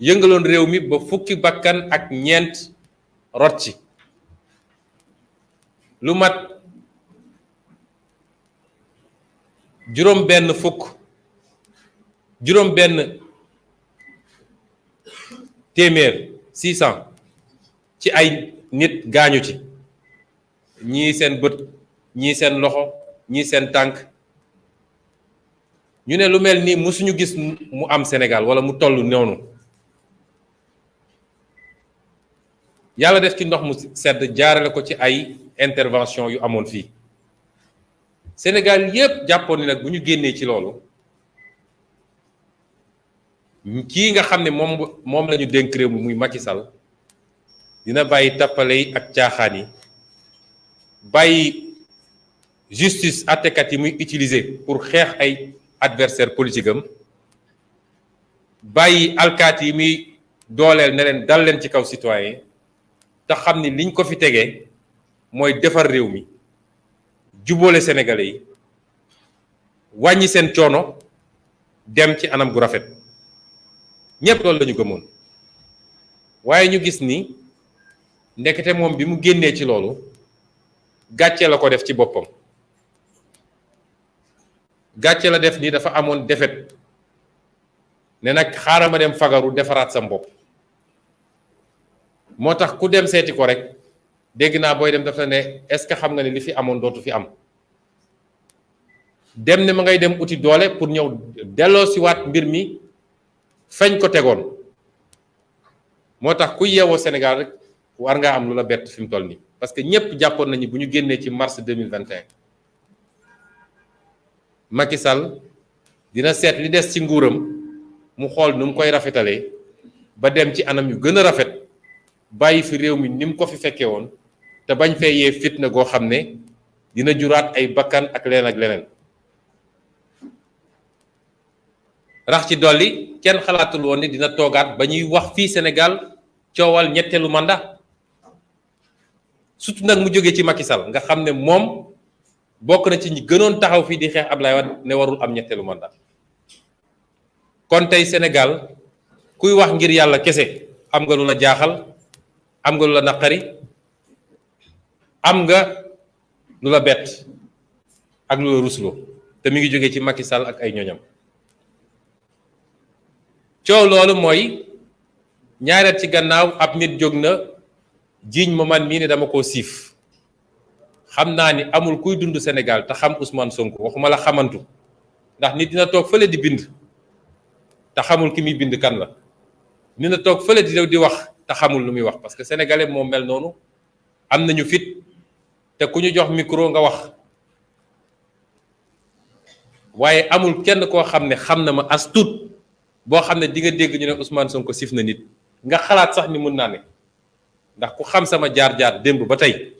yëngaloon réew mi ba fukki bakkan ak ñeent rot ci lu mat juróom benn téeméer 600 ci ay nit gaañu ci ñii seen bët ñii seen loxo ñii seen tànk ñu ne lu mel nii musuñu gis mu am Sénégal wala mu toll noonu yàlla def ci ndox mu sedd jaarale ko ci ay intervention yu amoon fii Sénégal yépp jàppoon ni nag bu ñu génnee ci loolu kii nga xam ne moom la ñu dénk réew mi muy Macky Sall dina bàyyi tappale yi ak caaxaan yi bàyyi justice àttekat yi muy utiliser pour xeex ay adversaire politique am bàyyi alkaati yi muy dooleel ne leen dal leen ci kaw citoyen te xam ni liñ ko fi tegee mooy defar réew mi jubóole sénégalais yi wàññi seen coono dem ci anam gu rafet ñépp loolu lañu gëmoon waaye ñu gis ni ndekete moom bi mu génnee ci loolu gàcce la ko def ci boppam gàcce la def ni dafa amoon defet ne nag xaaral ma dem fagaru defaraat sa bopp moo tax ku dem seeti ko rek dégg naa booy dem dafa ne est-ce que xam nga ne li fi amoon dootu fi am dem ne ma ngay dem uti doole pour ñëw delloo si waat mbir mi fañ ko tegoon moo tax ku yeewoo Sénégal rek war ngaa am lu la bett fi mu toll nii parce que ñëpp jàppoon nañu bu ñu génnee ci mars 2021 Macky Sall dina seet li des ci nguuram mu xool nu mu koy rafetalee ba dem ci anam yu gën a rafet bàyyi fi réew mi ni mu ko fi fekkee woon te bañ fee yee fitna goo xam ne dina juraat ay bakkan ak leneen ak leneen rax ci dolli kenn xalaatul woon ni dina toogaat ba ñuy wax fii Sénégal coowal ñetteelu mandat surtout nag mu jógee ci Macky Sall nga xam ne moom bokk na ci ñi gënoon taxaw fii di xeex Ablaye Wade ne warul am ñetteelu mandat kon tey Sénégal kuy wax ngir yàlla kese am nga lu la jaaxal am nga lu la naqari am nga lu la bett ak lu la rusloo te mi ngi jógee ci Macky Sall ak ay ñoñam coow loolu mooy ñaareet ci gannaaw ab nit jóg na jiiñ ma man mii ne dama koo siif xam naa ni amul kuy dund Sénégal te xam Ousmane Sonko waxuma la xamantu ndax nit dina toog fële di bind te xamul ki muy bind kan la dina toog fële di wax te xamul lu muy wax parce que sénégalais moo mel noonu am nañu fit te ku ñu jox micro nga wax waaye amul kenn koo xam ne xam na ma as tuut boo xam ne di nga dégg ñu ne Ousmane Sonko sif na nit nga xalaat sax ni mun naa ne ndax ku xam sama jaar-jaar démb ba tey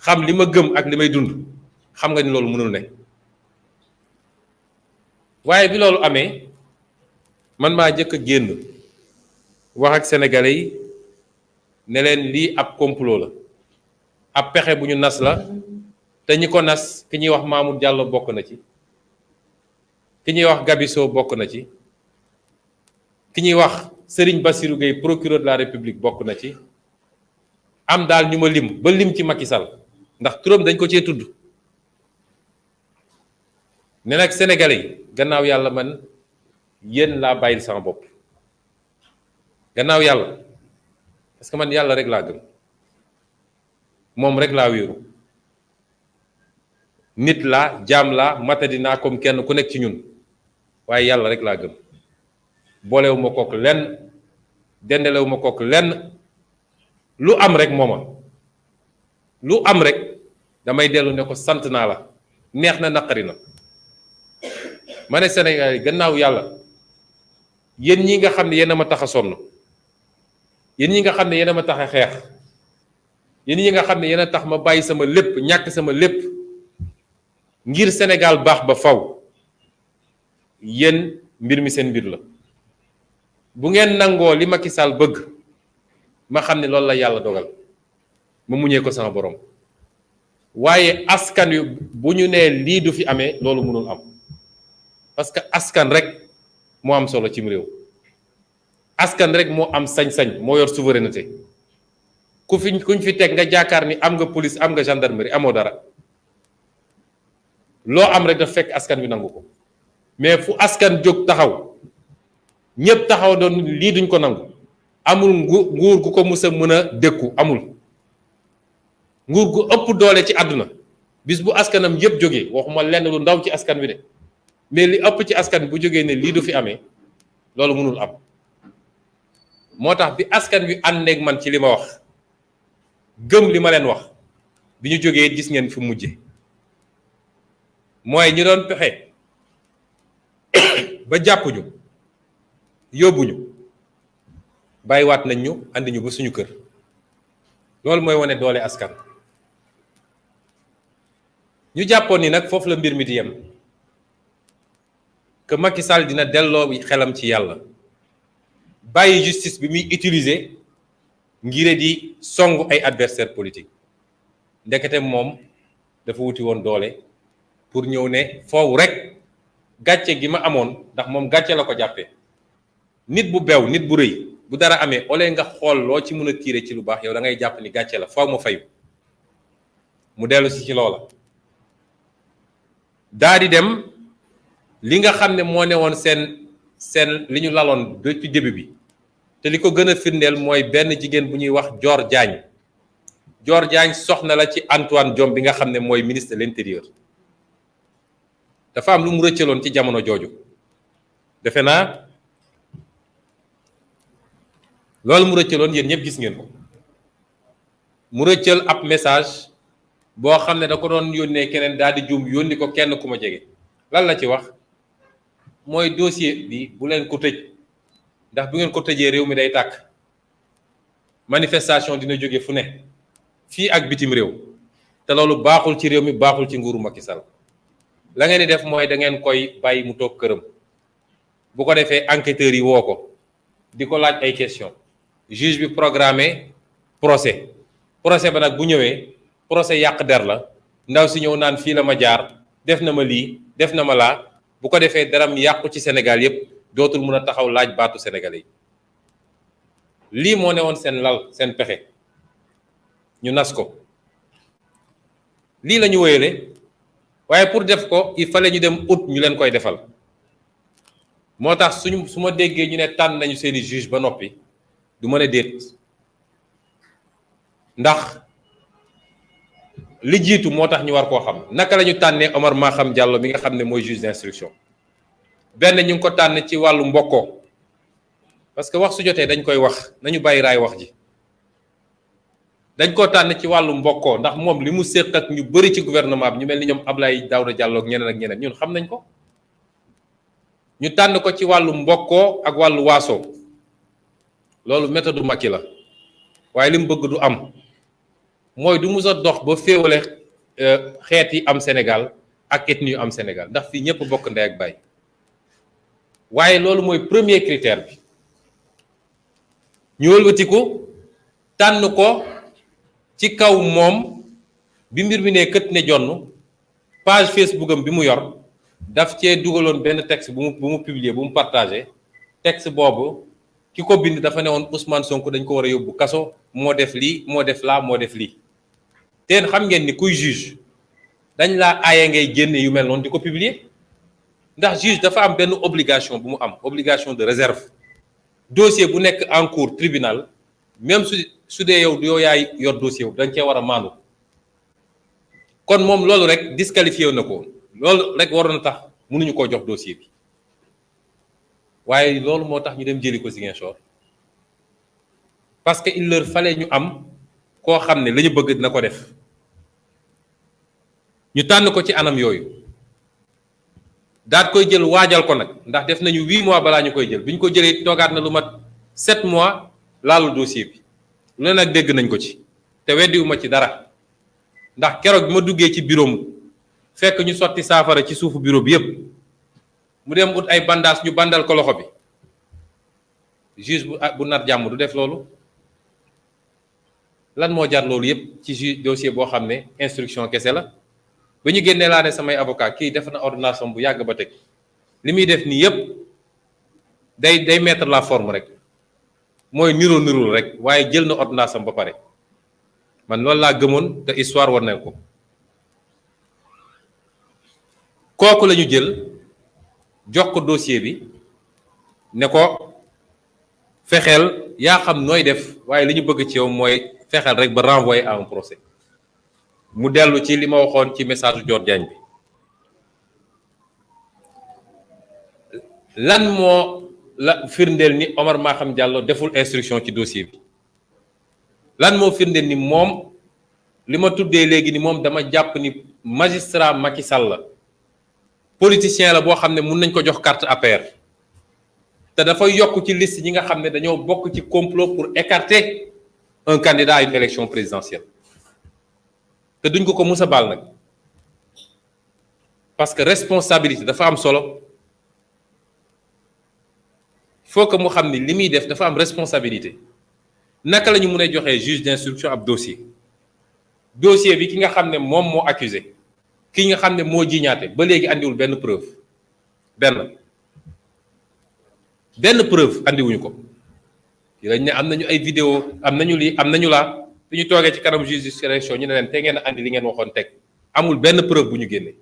xam li ma gëm ak li may dund xam nga ni loolu mënul ne waaye bi loolu amee man maa njëkk a génn wax ak sénégalais yi ne leen lii ab complot la ab pexe bu ñu nas la te ñi ko nas ki ñuy wax Mamour Diallo bokk na ci, ki ñuy wax Gabisso bokk na ci, ki ñuy wax Serigne Bassirou Gueye procureur de la République bokk na ci, am daal ñu ma lim ba lim ci Macky Sall ndax turam dañ ko cee tudd. ne nag sénégalais yi gannaaw yàlla man yéen laa bàyyil sama bopp, gannaaw yàlla parce que man yàlla rek laa gëm, moom rek laa wéeru. nit laa jaam laa matadi naa comme kenn ku nekk ci ñun, waaye yàlla rek laa gëm. boolewu ma kook lenn, dendelewu ma kook lenn. lu am rek mooma, lu am rek damay dellu ne ko sant naa la, neex na naqari na. ma ne Sénégal yi gannaaw yàlla yéen ñi nga xam ne yéen a ma tax a sonn, yéen ñi nga xam ne yéen a ma tax a xeex, yéen ñi nga xam ne yéen a tax ma bàyyi sama lépp, ñàkk sama lépp ngir Sénégal baax ba faw, yéen mbir mi seen mbir la. bu ngeen nangoo li Macky Sall bëgg ma xam ne loolu la yàlla dogal, ma muñee ko sama borom. waaye askan wi bu ñu nee lii du fi amee, loolu mënul am, parce que askan rek moo am solo cim réew. askan rek moo am sañ-sañ, moo yor souveraineté. kuñ fi teg nga jaakaar ni am nga police, am nga gendarmerie, amoo dara. loo am rek daf fekk askan wi nangu ko. mais fu askan jóg taxaw, ñëpp taxaw doon lii duñ ko nangu, amul nguur gu ko mus a mën a dékku, amul. nguur gu ëpp doole ci àdduna bis bu askanam yëpp jógee, waxuma lenn lu ndaw ci askan wi de, mais li ëpp ci askan bu jógee ne lii du fi amee, loolu mënul am. moo tax bi askan wi àndeeg man ci li ma wax, gëm li ma leen wax, bi ñu jógee gis ngeen fi mujje. mooy ñu doon pexe ba jàppuñu, yóbbuñu, bàyyiwaat nañ ñu, andi ñu ba suñu kër. loolu mooy wane doole askan. ñu jàppoon ni nag foofu la mbir mi di yem, que Macky Sall dina delloo xelam ci yàlla, bàyyi justice bi muy utiliser ngir di songu ay adversaire politique. ndekete moom dafa wuti woon doole pour ñëw ne foofu rek gàcce gi ma amoon, ndax moom gàcce la ko jàppee. nit bu bew, nit bu rëy, bu dara amee ole nga xool loo ci mën a tiire ci lu baax, yow da ngay jàpp ni gàcce la, faaw ma fayu. mu dellu si ci loola daa di dem li nga xam ne moo ne woon seen li ñu laloon depuis début bi, te li ko gën a firndeel mooy benn jigéen bu ñuy wax Dior Diagne. Dior Diagne soxna la ci Antoine Diome bi nga xam ne mooy ministre de l'intérieur. dafa am lu mu rëccaloon ci jamono jooju, defe naa loolu mu rëccaloon yéen ñëpp gis ngeen ko. mu rëccal ab message boo xam ne da ko doon yónnee keneen, daal di juum yónni ko kenn ku ma jege. lan la ci wax mooy dossier bi bu leen ko tëj, ndax bu ngeen ko tëjee réew mi day tàkk, manifestation dina jóge fu ne, fii ak bitim réew, te loolu baaxul ci réew mi, baaxul ci nguuru Macky Sall. la ngeen di def mooy da ngeen koy bàyyi mu toog këram, bu ko defee enquêteurs yi woo ko di ko laaj ay question, juge bi programmé procès ba nag bu ñëwee procès yàq der la, ndaw si ñëw naan fii la ma jaar, def na ma lii, def na ma laa, bu ko defee daram yàqu ci Sénégal yépp, dootul mun a taxaw laaj baatu sénégalais yi. lii moo ne woon seen lal, seen pexe, ñu nas ko. lii la ñu wéyale, waaye pour def ko il fallait ñu dem ut ñu leen koy defal. moo tax su ma déggee ñu ne tànn nañu seeni juge ba noppi, du mën a déet, ndax li jiitu moo tax ñu war koo xam. naka la ñu tànnee Omar Maham Diallo mi nga xam ne mooy juge d'instruction? benn ñu ngi ko tànn ci wàllu mbokkoo, parce que wax su jotee dañ koy wax, nañu bàyyi raay wax ji. dañ ko tànn ci wàllu mbokkoo ndax moom li mu séq ak ñu bëri ci gouvernement bi, ñu mel ni ñoom Abdoulaye Daouda Diallo ak ñeneen ñun xam nañ ko. ñu tànn ko ci wàllu mbokkoo ak wàllu waasoo. loolu méthode Macky la, waaye li mu bëgg du am, mooy du mus a dox ba féewale xeet yi am Sénégal ak ethnie yu am Sénégal, ndax fii ñëpp bokk ndey ak baay. waaye loolu mooy premier critère bi. ñu wëlbatiku tànn ko ci kaw moom bi mbir mi ne kët ne jonn page Facebook am bi mu yor daf cee dugaloon benn texte bu mu publier bu mu partagé texte boobu ki ko bind dafa ne woon Ousmane Sonko dañ ko war a yóbbu kaso moo def lii moo def laa moo def lii teen xam ngeen ni kuy juge dañ laa aaye ngay génne yu mel noonu di ko publier ndax juge dafa am benn obligation bu mu am obligation de réserve dossier bu nekk en cours tribunal même su dee yow yaay yor dossier wu dañ cee war a maandu kon moom loolu rek disqualifié na ko loolu rek waroon na tax mënuñu koo jox dossier bi waaye loolu moo tax ñu dem jëli ko Ziguinchor parce que il leur fallait ñu am koo xam ne la ñu bëgg dina ko def ñu tànn ko ci anam yooyu daat koy jël waajal ko nag ndax def nañu 8 mois balaa ñu koy jël bi ñu ko jëlee toogaat na lu mat 7 mois laalul dossier bi lu ne nag dégg nañ ko ci te weddiwuma ci dara ndax keroog bi ma duggee ci bureau fekk ñu sotti saafara ci suufu bureau bi yépp mu dem ut ay bandage ñu bandal ko loxo bi juge bu nar jàmm du def loolu lan moo jar loolu yépp ci juge dossier boo xam ne instruction kese la ba ñu génnee laa ne samay avocat kii def na ordonnance bu yàgg ba teg li muy def nii yépp day mettre la forme rek mooy nirul rek waaye jël na ordonnance ba pare man loolu laa gëmoon te histoire war na ko kooku la ñu jël jox ko dossier bi ne ko fexeel yaa xam nooy def waaye li ñu bëgg ci yow mooy fexeel rek ba renvoyer à un procès mu dellu ci li ma waxoon ci message Dior Diagne bi lan moo la firndeel ni Omar Maham Diallo deful instruction ci dossier bi lan moo firndeel ni moom li ma tuddee léegi ni moom dama jàpp ni magistrat Macky Sall la politicien la boo xam ne mun nañ ko jox carte APR te dafay yokk ci liste ñi nga xam ne dañoo bokk ci complot pour écarter un candidat à une élection présidentielle te duñ ko mus a baal nag parce que responsabilité dafa am solo il faut que mu xam ni li muy def dafa am responsabilité naka la ñu mun a joxee juge d'instruction ab dossier bi ki nga xam ne moom moo accusé ki nga xam ne moo jiñaate ba léegi andiwul benn preuve benn preuve andiwuñu ko dañ ne am nañu ay vidéo am nañu lii am nañu laa te ñu toogee ci kanam juge d'instruction ñu ne leen te ngeen andi li ngeen waxoon teg amul benn preuve bu ñu génnee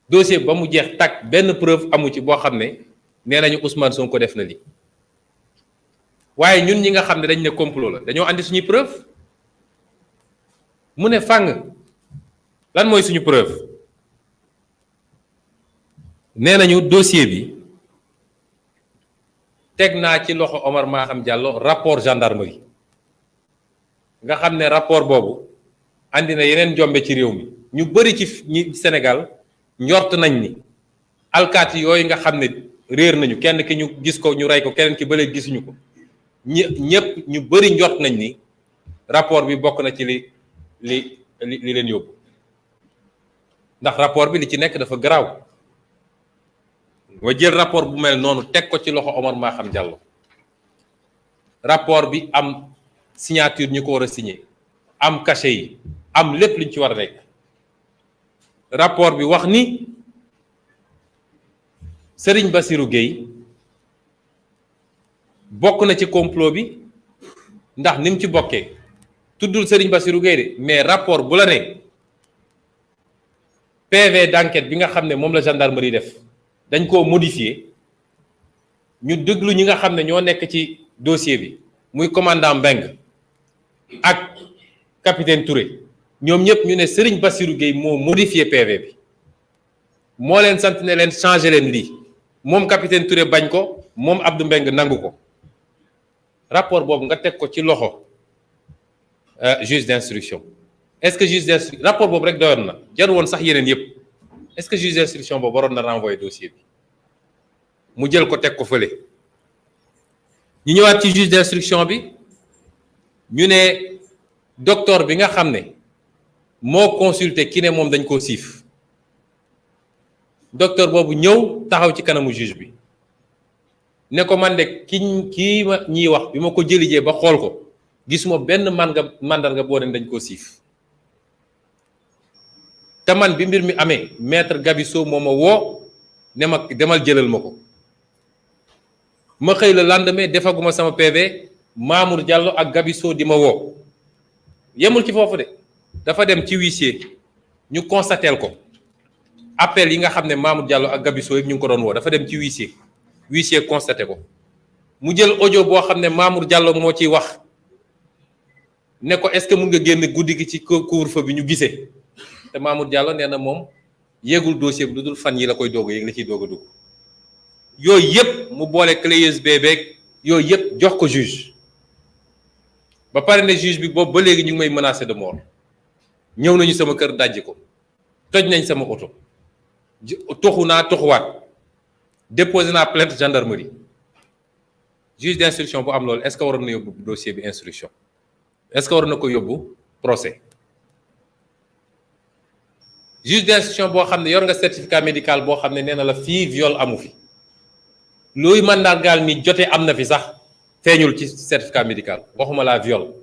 dossier ba mu jeex tàkk benn preuve amu ci boo xam ne nee nañu Ousmane Sonko def na li waaye ñun ñi nga xam ne dañ ne complot la dañoo andi suñuy preuve mu ne fàng lan mooy suñu preuve nee nañu dossier bi teg naa ci loxo Omar Maham Diallo rapport gendarmerie nga xam ne rapport boobu andi na yeneen jombe ci réew mi ñu bëri ci ñi Sénégal njort nañ ni alkaati yooyu nga xam ne réer nañu kenn ki ñu gis ko ñu rey ko keneen ki ba léegi gisuñu ko ñëpp ñu bëri njort nañ ni rapport bi bokk na ci li leen yóbbu ndax rapport bi li ci nekk dafa garaaw nga jël rapport bu mel noonu teg ko ci loxo Omar Maham Diallo rapport bi am signature ñu ko war a signé am cachet yi am lépp luñ ci war a nekk rapport bi wax ni Serigne Bassirou Gueye bokk na ci complot bi ndax ni mu ci bokkee tuddul Serigne Bassirou Gueye de mais rapport bu la ne PV d'enquête bi nga xam ne moom la gendarmerie def dañ koo modifier ñu déglu ñi nga xam ne ñoo nekk ci dossier bi muy commandant Mbengue ak capitaine Touré ñoom ñëpp ñu ne Serigne Bassirou Gueye moo modifier PV bi moo leen sant ne leen changer leen lii moom capitaine Touré bañ ko moom Abdou Mbengue nangu ko rapport boobu nga teg ko ci loxo juge d'instruction est-ce que juge d'instruction rapport boobu rek doyoon na jar woon sax yeneen yëpp est-ce que juge d'instruction boobu waroon na renvoyer dossier bi mu jël ko teg ko fële ñu ñëwaat ci juge d'instruction bi ñu ne docteur bi nga xam ne moo consulté ki ne moom dañ koo siif docteur boobu ñëw taxaw ci kanamu juge bi ne ko man de kii ma ñiy wax bi ma ko jëlijee ba xool ko gisuma benn mandarga boo ne dañ koo siif te man bi mbir mi amee maître Gabisso moo ma woo ne ma demal jëlal ma ko ma xëy la lendemain defaguma sama PV Mamour Diallo ak Gabisso di ma woo yemul ci foofu de dafa dem ci huissier ñu constateel ko appel yi nga xam ne Mamour Diallo ak Gabisso yëpp ñu ngi ko doon woo dafa dem ci huissier constaté ko mu jël audio boo xam ne Mamour Diallo moo ciy wax ne ko est-ce que mun nga génn guddi gi ci couvre-feu bi ñu gisee te Mamour Diallo nee na moom yéegul dossier bi lu dul fan yi la koy doog a yéeg la ciy doog a dugg yooyu yëpp mu boole clé USB beeg yooyu yëpp jox ko juge ba pare ne juge bi boobu ba léegi ñu ngi may menacé de mort ñëw nañu sama kër dajji ko toj nañ sama oto toxu naa toxuwaat déposé naa plainte gendarmerie juge d'instruction bu am loolu est-ce que waroon na yóbbu dossier bi instruction est-ce que waroon na ko yóbbu procès juge d'instruction boo xam ne yor nga certificat médical boo xam ne nee na la fii viol amu fi luy mandargaal ni jote am na fi sax feeñul ci certificat médical waxuma laa viol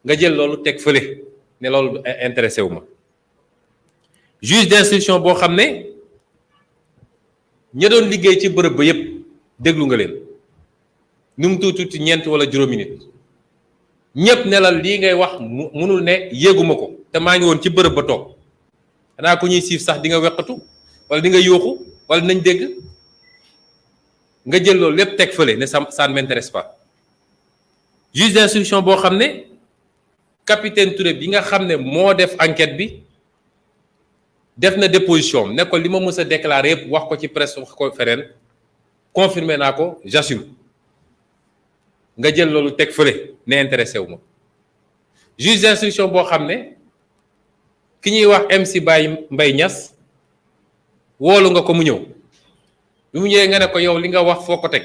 nga jël loolu teg fële ne loolu intéressé wu ma juge d'instruction boo xam ne ña doon liggéey ci bërëb ba yépp déglu nga leen nu mu tuuti ñeent wala juróomi nit ñépp ne la lii ngay wax munul ne yéeguma ko te maa ngi woon ci bërëb ba toog xanaa ko ñuy siif sax di nga weqatu wala di nga yóoxu wala nañ dégg nga jël loolu lépp teg fële ne ça ne m'intéresse pas juge d'instruction boo xam ne capitaine Touré bi nga xam ne moo def enquête bi def na déposition ne ko li ma mës a déclaré yëpp wax ko ci presse wax ko feneen confirmé naa ko j'assume nga jël loolu teg fële ne intéressé wu ma juge d'instruction boo xam ne ki ñuy wax MC Mbaye Niass woolu nga ko mu ñëw bi mu ñëwee nga ne ko yow li nga wax foo ko teg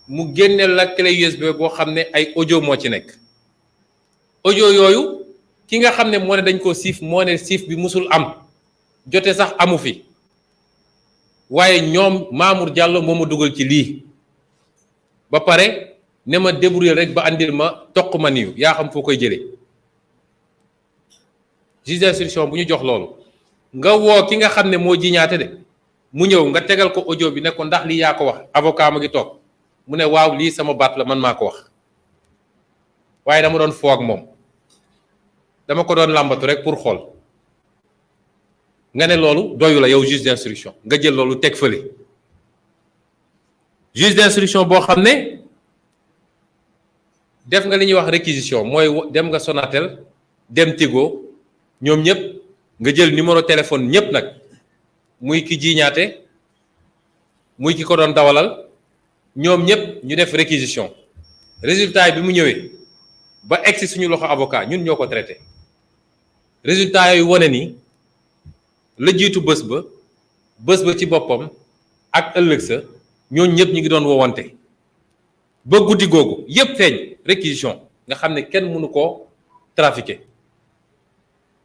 mu génneel la clé USB boo xam ne ay audio moo ci nekk audio yooyu ki nga xam ne moo ne dañ koo siif moo ne siif bi musul am jote sax amu fi waaye ñoom Mamour Diallo moo ma dugal ci lii ba pare ne ma débrouiller rek ba andil ma toq ma niyu yaa xam foo koy jëlee juge d'instruction bu ñu jox loolu nga woo ki nga xam ne moo jiñaate de mu ñëw nga tegal ko audio bi ne ko ndax lii yaa ko wax avocat ma ngi toog mu ne waaw lii sama baat la man maa ko wax waaye dama doon foo ak moom dama ko doon làmbatu rek pour xool nga ne loolu doyu la yow juge d'instruction nga jël loolu teg fële juge d'instruction boo xam ne def nga li ñuy wax réquisition mooy dem nga Sonatel dem Tigo ñoom ñëpp nga jël numéro téléphone ñëpp nag muy ki jiiñaate muy ki ko doon dawalal ñoom ñëpp ñu def réquisition résultat yi bi mu ñëwee ba egsi suñu loxo avocat ñun ñoo ko traité résultat yooyu wane ni la jiitu bés ba ci boppam ak ëllëg sa ñooñu ñëpp ñu ngi doon wowante ba guddi googu yëpp feeñ réquisition nga xam ne kenn mënu koo trafiqué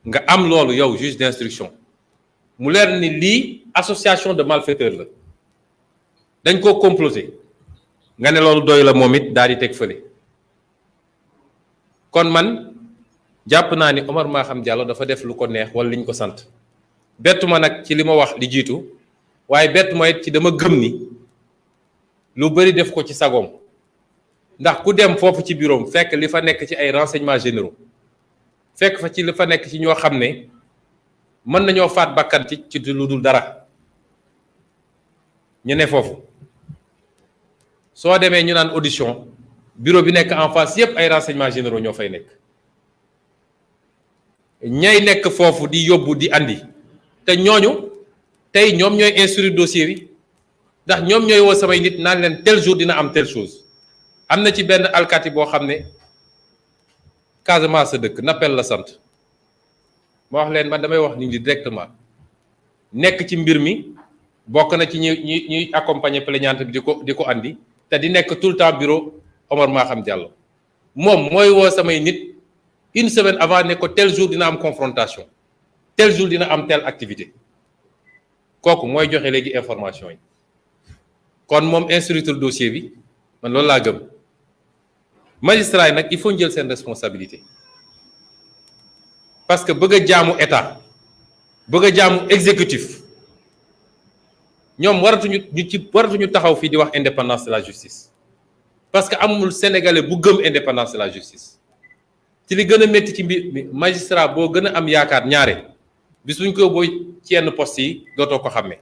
nga am loolu yow juge d'instruction mu leer ni lii association de malfaiteurs la dañ koo comploter nga ne loolu doy la moom it daal di teg fële kon man jàpp naa ni Omar Maham Diallo dafa def lu ko neex wala li ñu ko sant bettu ma nag ci li ma wax li jiitu waaye bettu ma it ci dama gëm ni lu bari def ko ci sagoom ndax ku dem foofu ci bureau fekk li fa nekk ci ay renseignements généraux fekk fa ci li fa nekk ci ñoo xam ne mën nañoo faat bakkan ci lu dul dara ñu ne foofu soo demee ñu naan audition bureau bi nekk en face yépp ay renseignements généraux ñoo fay nekk ñay nekk foofu di yóbbu di andi te ñooñu tey ñoom ñooy instruire dossier bi ndax ñoom ñooy woo samay nit naan leen tel jour dina am telle chose am na ci benn alkaati boo xam ne Casamance sa dëkk Nappel la sant ma wax leen man damay wax nit ñi directement nekk ci mbir mi bokk na ci ñuy accompagner plaignante bi di ko andi te di nekk tout le temps bureau Omar Maham Diallo moom mooy woo samay nit une semaine avant ne ko tel jour dina am confrontation tel jour dina am telle activité kooku mooy joxe léegi information yi kon moom instruire dossier bi man loolu laa gëm. magistrat yi nag il faut ñu jël seen responsabilité parce que bëgg a jaamu état bëgg a jaamu exécutif ñoom waratuñu taxaw fii di wax indépendance de la justice parce que amul sénégalais bu gëm indépendance de la justice ci li gën a métti ci mbir magistrat boo gën a am yaakaar ñaare bis buñ ko booy ci yenn poste yi dootoo ko xàmmee.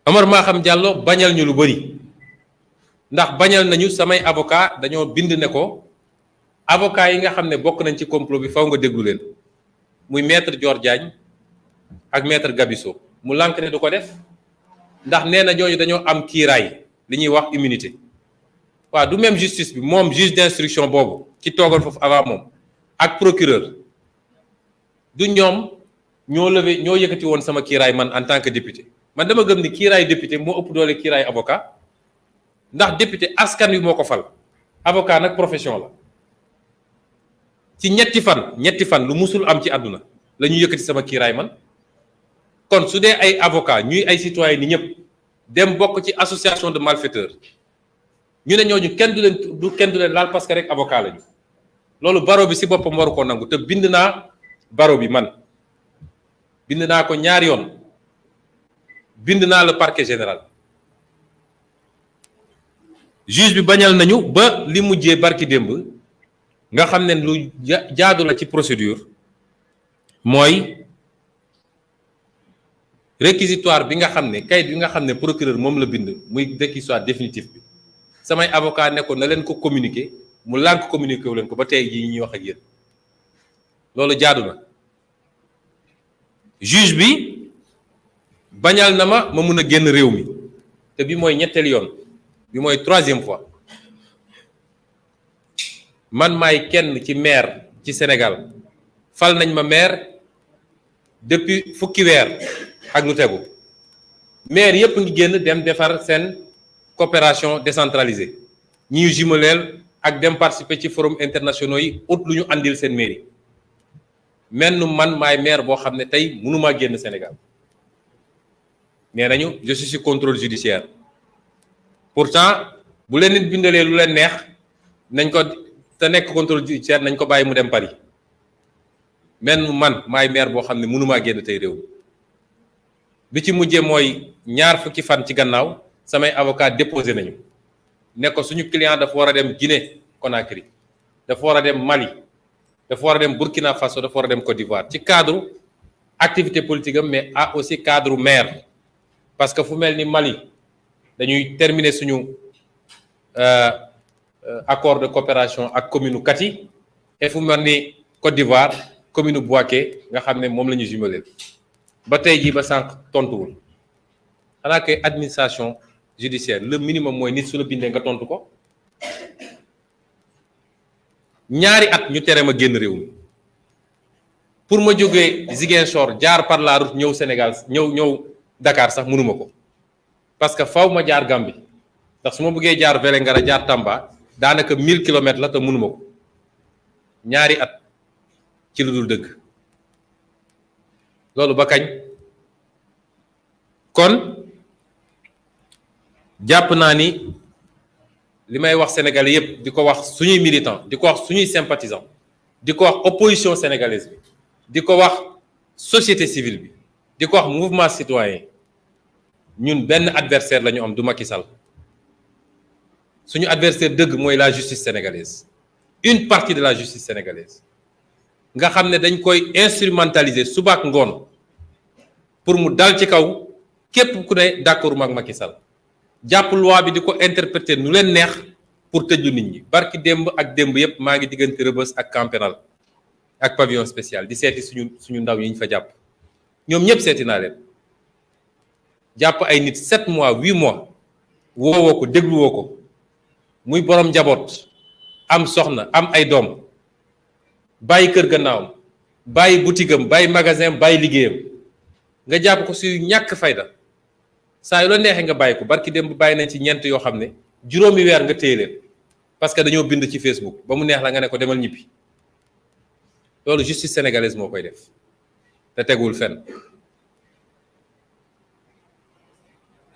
Omar Maham Diallo bañal ñu lu bëri ndax bañal nañu samay avocat dañoo bind ne ko avocat yi nga xam ne bokk nañ ci complot bi faw nga déglu leen muy maître Dior Diagne ak maître Gabisso mu lànk ne du ko def ndax nee na ñooñu dañoo am kiiraay li ñuy wax immunité waaw du même justice bi moom juge d'instruction boobu ci toogal foofu avant moom ak procureur du ñoom ñoo yëkkati woon sama kiiraay man en tant que député man dama gëm ni kiiraay député moo ëpp doole kiiraay avocat ndax député askan wi moo ko fal avocat nag profession la ci ñetti fan lu musul am ci àdduna la ñu yëkkati sama kiiraay man kon su dee ay avocat ñuy ay citoyen ni ñëpp dem bokk ci association de malfaiteurs ñu ne ñooñu kenn du leen laal parce que rek avocat lañu loolu baro bi si boppam waru ko nangu te bind naa baro bi man bind naa ko ñaari yoon bind naa le parquet général juge bi bañal nañu ba li mujjee barki démb nga xam ne lu jaadu la ci procédure mooy réquisitoire bi nga xam ne kayit bi nga xam ne procureur moom la bind muy réquisitoire définitif bi samay avocat ne ko na leen ko communiquer mu lànk communiquer wu leen ko ba tey jii ñuy wax ak yéen loolu jaadu na juge bi bañal na ma mun a génn réew mi te bi mooy ñetteelu yoon bi mooy 3e fois man maay kenn ci maire ci Sénégal fal nañ ma maire depuis fukki weer ak lu tegu maire yëpp ngi génn dem defar seen coopération décentralisée ñi ñu jumeleel ak dem participer ci forum internationaux yi ut lu ñu andil seen mairie menn man maay maire boo xam ne tey mënumaa génn Sénégal nee nañu je suis sous contrôle judiciaire pourtant bu leen nit bindalee lu leen neex nañ ko te nekk contrôle judiciaire nañ ko bàyyi mu dem Paris menn man maay maire boo xam ne mënumaa génn tey réew bi ci mujjee mooy ñaar fukki fan ci gannaaw samay avocat déposé nañu ne ko suñu client dafa war a dem Guinée Conakry dafa war a dem Mali dafa war a dem Burkina Faso dafa war a dem Côte d'Ivoire ci cadre activité politique am mais aussi cadre maire parce que fu mel ni Mali dañuy terminer suñu accord de coopération ak commune Kati et fu mel ni Côte d'Ivoire commune Bouaké nga xam ne moom la ñu jumelé ba tey jii ba sànq tontuwul xanaa kay administration judiciaire le minimum mooy nit su la bindee nga tontu ko ñaari at ñu tere ma génn réew mi pour ma jógee Ziguinchor jaar par la route ñëw Sénégal ñëw Dakar sax mënuma ko parce que faw ma jaar Gambie ndax su ma bëggee jaar Vélingara jaar Tamba daanaka 1000 kilomètres la te mënuma ko ñaari at ci lu dul dëgg loolu ba kañ kon jàpp naa ni li may wax sénégalais yépp di ko wax suñuy militant di ko wax suñuy sympathisant di ko wax opposition sénégalaise bi di ko wax société civile bi di ko wax mouvement citoyen ñun benn adversaire la ñu am du Macky Sall suñu adversaire dëgg mooy la justice sénégalaise une partie de la justice sénégalaise nga xam ne dañ koy instrumentaliser suba ak ngoon pour mu dal ci kaw képp ku ne d'accord ak Macky Sall jàpp loi bi di ko interpréter nu leen neex pour tëju nit ñi barki démb ak démb yépp maa ngi diggante Rebeuss ak camp pénal ak pavillon spécial di seeti suñu ndaw yi ñu fa jàpp ñoom ñëpp seeti naa leen jàpp ay nit 7 mois 8 mois woowoo ko dégluwoo ko muy borom njaboot am soxna am ay doom bàyyi kër gannaawam bàyyi boutique am bàyyi magasin bàyyi liggéeyam nga jàpp ko si ñàkk fayda saa yu la neexee nga bàyyi ko barki dem bàyyi nañ ci ñeent yoo xam ne juróomi weer nga téye leen parce que dañoo bind ci Facebook ba mu neex la nga ne ko demal ñibbi loolu justice sénégalaise moo koy def te tegul fenn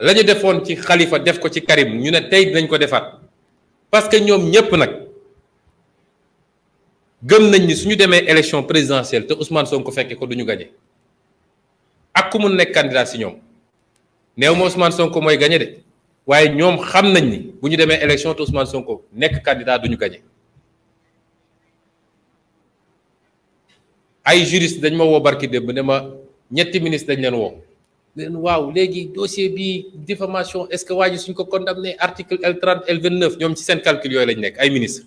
la ñu defoon ci Khalifa def ko ci Karim ñu ne tey dinañ ko defaat parce que ñoom ñépp nag gëm nañ ni suñu demee élection présidentielle te Ousmane Sonko fekke ko duñu gañe ak ku mun nekk candidat si ñoom néew ma Ousmane Sonko mooy gañe de waaye ñoom xam nañ ni bu ñu demee élection te Ousmane Sonko nekk candidat duñu gañe ay juriste dañ ma woo barki démb ne ma ñetti ministre dañ leen woo leen waaw léegi dossier bi diffamation est-ce que waa ji suñ ko condamné article L30 L29 ñoom ci seen calcul yooyu lañ nekk ay ministre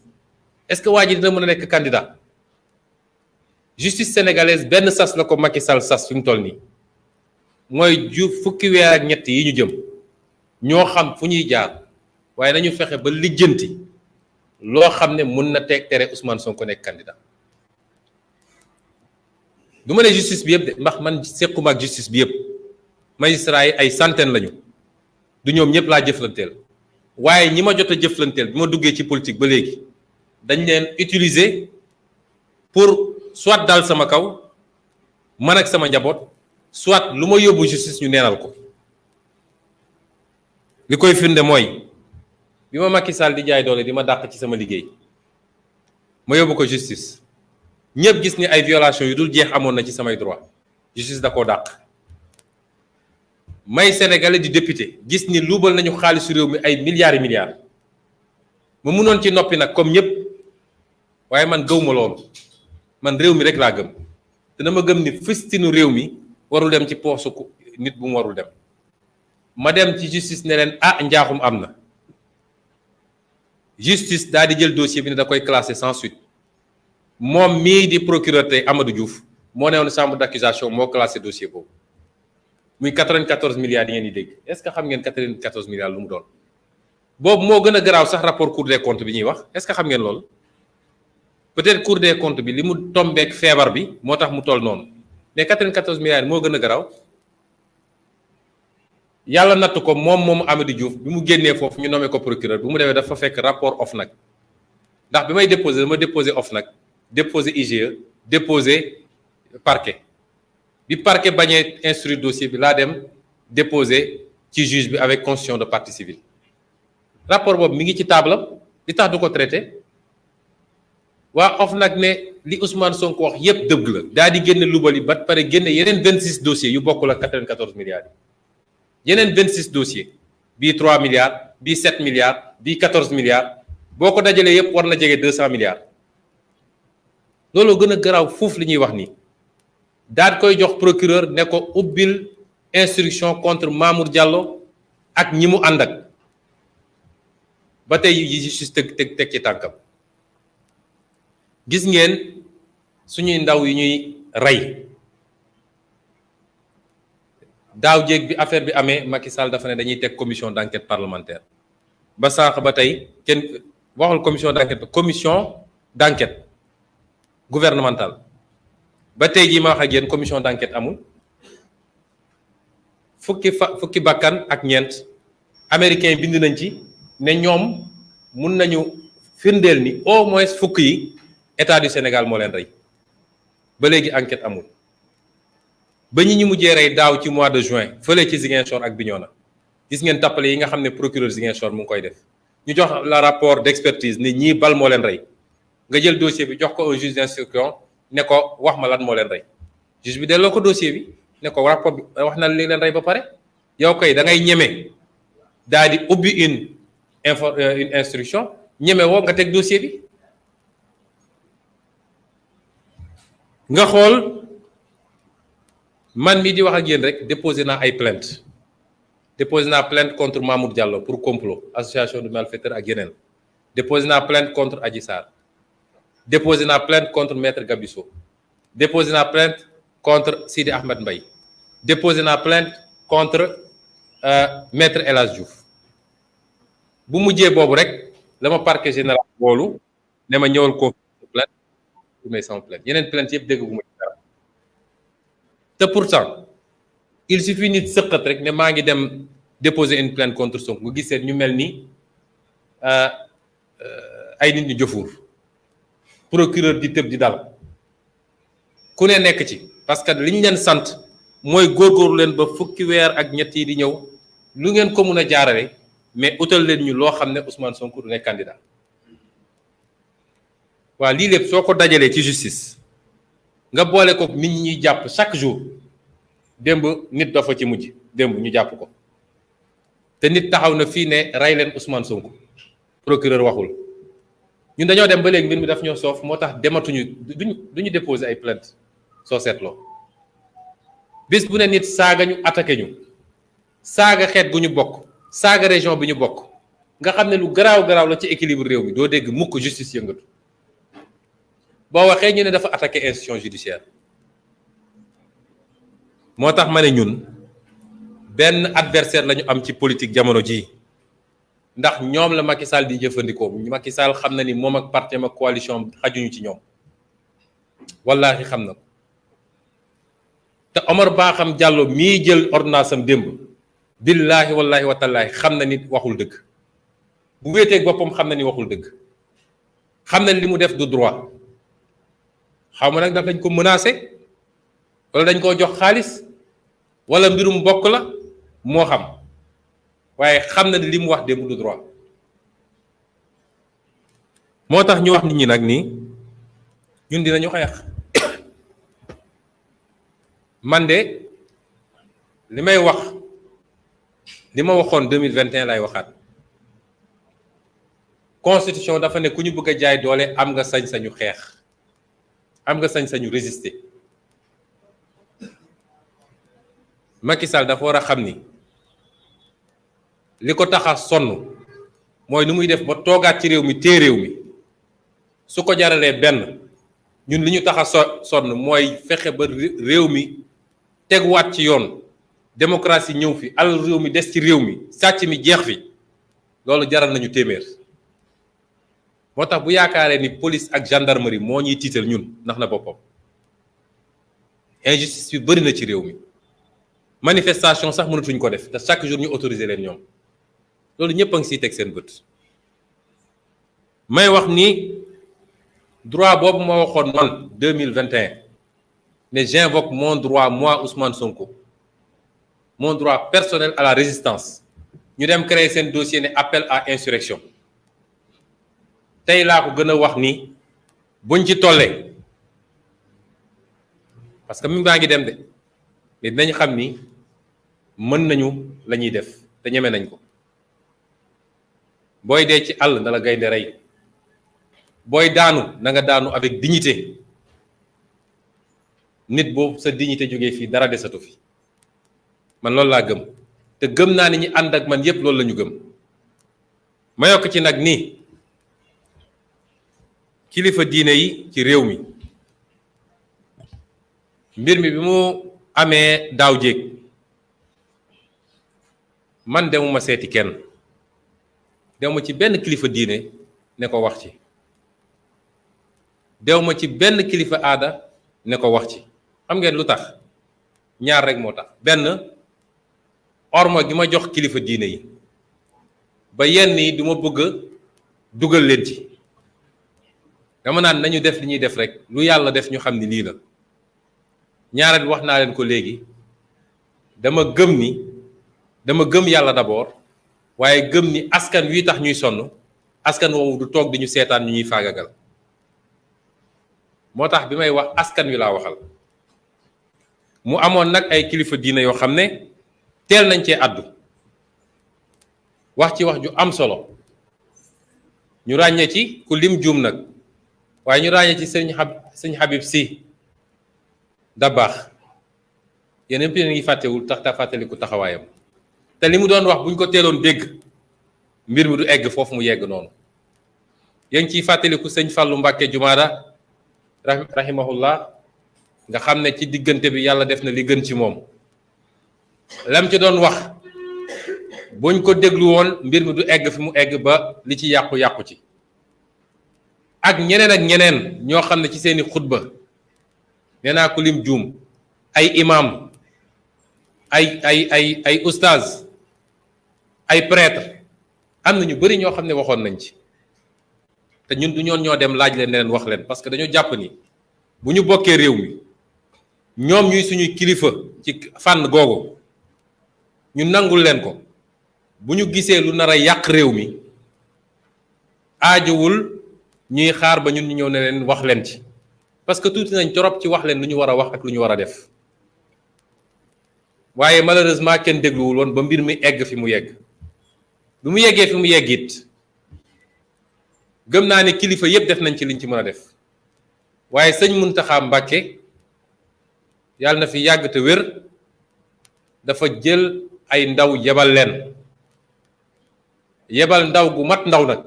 est-ce que waa ji dina mën a nekk candidat justice sénégalaise benn sas la ko Macky Sall sas fi mu toll nii mooy fukki weer ak ñett yi ñu jëm ñoo xam fu ñuy jaar waaye nañu fexe ba lijjanti loo xam ne mun na tere Ousmane Sonko nekk candidat du ma ne justice bi yëpp de ndax man sequma ak justice bi yëpp magistrat yi ay centaine lañu du ñoom ñëpp laa jëflanteel waaye ñi ma jot a jëflanteel bi ma duggee ci politique ba léegi dañ leen utiliser pour soit dal sama kaw man ak sama njaboot soit lu ma yóbbu justice ñu neenal ko li koy firnde mooy bi ma Macky Sall di jaay doole di ma dàq ci sama liggéey ma yóbbu ko justice ñëpp gis ni ay violation yu dul jeex amoon na ci samay droit justice da koo dàq may sénégalais di député gis ni luubal nañu xaalisu réew mi ay milliards et milliards ma munoon ci noppi nag comme ñëpp waaye man gëw ma loolu man réew mi rek laa gëm te dama gëm ni fistinu réew mi warul dem ci poosu nit bu mu warul dem ma dem ci justice ne leen njaaxum am na justice daal di jël dossier bi ne da koy classé sans suite moom mii di procureur tey Amadou Diouf moo newoon chambre d'accusation moo classé dossier boobu muy 94 milliards yi ngeen di dégg est-ce que xam ngeen 94 milliards lu mu doon boobu moo gën a garaaw sax rapport Cour des comptes bi ñuy wax est-ce que xam ngeen loolu peut-être Cour des comptes bi li mu tombeek feebar bi moo tax mu toll noonu mais 94 milliards moo gën a garaaw yàlla natt ko moom Amadou Diouf bi mu génnee foofu ñu nommé ko procureur bi mu demee dafa fekk rapport OFNAC ndax bi may déposé dama déposé OFNAC déposé IGE déposé parquet bi parquet bañee instruire dossier bi laa dem déposé ci juge bi avec constitution de partie civile rapport boobu mi ngi ci table li tax du ko traité waa OFNAC ne li Ousmane Sonko wax yépp dëgg la daal di génne lubal yi ba pare génne yeneen 26 dossiers yu bokkul ak 94 milliards yi yeneen 26 dossiers bii 3 milliards bii 7 milliards bii 14 milliards boo ko dajalee yépp war na jege 200 milliards loolu gën a garaaw foofu li ñuy wax nii daal koy jox procureur ne ko ubbil instruction contre Mamour Diallo ak ñi mu ànd ak ba tey yi justice teg ci tànkam gis ngeen suñuy ndaw yi ñuy rey daaw jéeg bi affaire bi amee Macky Sall dafa ne dañuy teg commission d'enquête parlementaire ba sànq ba tey kenn waxul commission d'enquête gouvernementale ba tey jii ma wax ak yéen commission d'enquête amul fukki bakkan ak ñeent américain bind nañ ci ne ñoom mun nañu firndeel ni au moins fukk yi état du Sénégal moo leen rey ba léegi enquête amul ba ñu mujjee rey daaw ci mois de juin fële ci Ziguinchor ak Bignona gis ngeen tappale yi nga xam ne procureur Ziguinchor mu ngi koy def ñu jox la rapport d'expertise ni ñii bal moo leen rey nga jël dossier bi jox ko un juge d'instruction ne ko wax ma lan moo leen rey juge bi delloo ko dossier bi ne ko rapport bi wax na li leen rey ba pare yow koy da ngay ñeme daal di ubbi une instruction ñeme woo nga teg dossier bi nga xool man mii di wax ak yéen rek déposé naa ay plainte contre Mamour Diallo pour complot association de malfaiteurs ak yeneen déposé naa plainte contre Adji Sarr déposé naa plainte contre maître Gabisso déposé naa plainte contre Sidi Ahmed Mbaye déposé naa plainte contre maître El Hadj Diouf bu mujjee boobu rek la ma parquet général boolu ne ma ñëwal ko plainte mais sans plainte yeneen plainte yëpp dégg gu ma ci dara te pourtant il suffit nit sëqat rek ne maa ngi dem déposer une plainte contre Sonko nga gis ñu mel ni ay nit ñu jëfuur procureur di tëb di dal ku ne nekk ci parce que li ñu leen sant mooy góorgóorlu leen ba fukki weer ak ñett yi di ñëw lu ngeen ko mun a jaarale mais utal leen ñu loo xam ne Ousmane Sonko du nekk candidat. waa lii lépp soo ko dajalee ci justice nga boole ko nit ñi jàpp chaque jour démb nit dafa ci mujj démb ñu jàpp ko te nit taxaw na fii ne rey leen Ousmane Sonko procureur waxul ñun dañoo dem ba léegi mbir mi daf ñoo soof moo tax dematuñu duñu déposer ay plainte soo seetloo bis bu ne nit saaga ñu attaqué ñu saaga xeet gu ñu bokk saaga région bi ñu bokk nga xam ne lu garaaw la ci équilibre réew mi doo dégg mukk justice yëngatu boo waxee ñu ne dafa attaqué institution judiciaire moo tax ma ne ñun benn adversaire la ñu am ci politique jamono jii ndax ñoom la Macky Sall di jëfandikoo Macky Sall xam na ni moom ak parti ak coalition xajuñu ci ñoom wallaahi xam na ko te Omar Ba xam Diallo mii jël ordonnance am démb billaahi wallaahi watallaahi xam na ni waxul dëgg bu wéeteeg boppam xam na ni waxul dëgg xam na ni li mu def du droit xaw ma nag ndax dañ ko menacé wala dañ koo jox xaalis wala mbirum mbokk la moo xam waaye xam na ni li mu wax démb du droit moo tax ñu wax nit ñi nag nii ñun dinañu xeex man de li may wax li ma waxoon 2021 lay waxaat constitution dafa ne ku ñu bëgg a jaay doole am nga sañ-sañu xeex am nga sañ-sañu résister Macky Sall dafa war a xam ni li ko tax a sonn mooy nu muy def ba toogaat ci réew mi téye réew mi su ko jaralee benn ñun li ñu tax a sonn mooy fexe ba réew mi teguwaat ci yoon démocratie ñëw fi alal réew mi des ci réew mi sàcc mi jeex fi loolu jaral nañu téeméer moo tax bu yaakaaree ni police ak gendarmerie moo ñuy tiital ñun ndax na boppam injustice bi bëri na ci réew mi manifestation sax mënatuñ ko def te chaque jour ñu autoriser leen ñoom loolu ñëpp a ngi siy teg seen bët may wax ni droit boobu ma waxoon man 2021 ne j'invoque mon droit moi Ousmane Sonko mon droit personnel à la résistance ñu dem créer seen dossier ne appel à insurrection tey laa ko gën a wax ni buñ ci tollee parce que mi baa ngi dem de mais dinañ xam ni mën nañu la ñuy def te ñeme nañ ko booy dee ci àll na la gaynde rey booy daanu na nga daanu avec dignité nit boobu sa dignité jógee fii dara desatu fi man loolu laa gëm te gëm naa ni ñi ànd ak man yépp loolu la ñu gëm ma yokk ci nag nii kilifa diine yi ci réew mi mbir mi bi mu amee daaw jéeg man demuma seeti kenn demuma ci benn kilifa diine ne ko wax ci demuma ci benn kilifa aada ne ko wax ci xam ngeen lu tax ñaar rek moo tax benn orma gi ma jox kilifa diine yi ba yenn yi du ma bëgg a dugal leen ci dama naan nañu def li ñuy def rek lu yàlla def ñu xam ni lii la ñaareel wax naa leen ko léegi dama gëm yàlla d'abord waaye gëm ni askan wi tax ñuy sonn askan woowu du toog di ñu seetaan ñu ñuy faagagal moo tax bi may wax askan wi laa waxal mu amoon nag ay kilifa diina yoo xam ne teel nañ cee àddu wax ci wax ju am solo ñu ràññee ci ku lim juum nag waaye ñu ràññee ci sëñ Habib Sy Dabakh yeneen pi ngi fàttewul tax ta fàttaliku taxawaayam te li mu doon wax buñ ko teeloon dégg mbir mi du egg foofu mu yegg noonu yéen ciy fàttaliku sëñ Fallou Mbacke Jumaada rahimahullah nga xam ne ci diggante bi yàlla def na li gën ci moom lam ci doon wax buñ ko déglu woon mbir mi du egg fi mu egg ba li ci yàqu ci ak ñeneen ñoo xam ne ci seeni xutba nee naa ko lim juum ay imam ay oustaz ay prêtre am na ñu bari ñoo xam ne waxoon nañ ci te ñun du ñoo dem laaj leen ne leen wax leen parce que dañoo jàpp ni bu ñu bokkee réew mi ñoom ñuy suñuy kilifa ci fànn googu ñu nangul leen ko bu ñu gisee lu nar a yàq réew mi aajowul ñuy xaar ba ñun ñu ñëw ne leen wax leen ci parce que tuuti nañ torop ci wax leen lu ñu war a wax ak lu ñu war a def waaye malheureusement kenn dégluwul woon ba mbir mi egg fi mu yegg bi mu yeggee fi mu yegg it gëm naa ne kilifa yépp def nañ ci liñ ci mën a def waaye sëñ Muntaxa Mbàkke yàlla na fi yàgg te wér dafa jël ay ndaw yebal leen yebal ndaw gu mat ndaw nag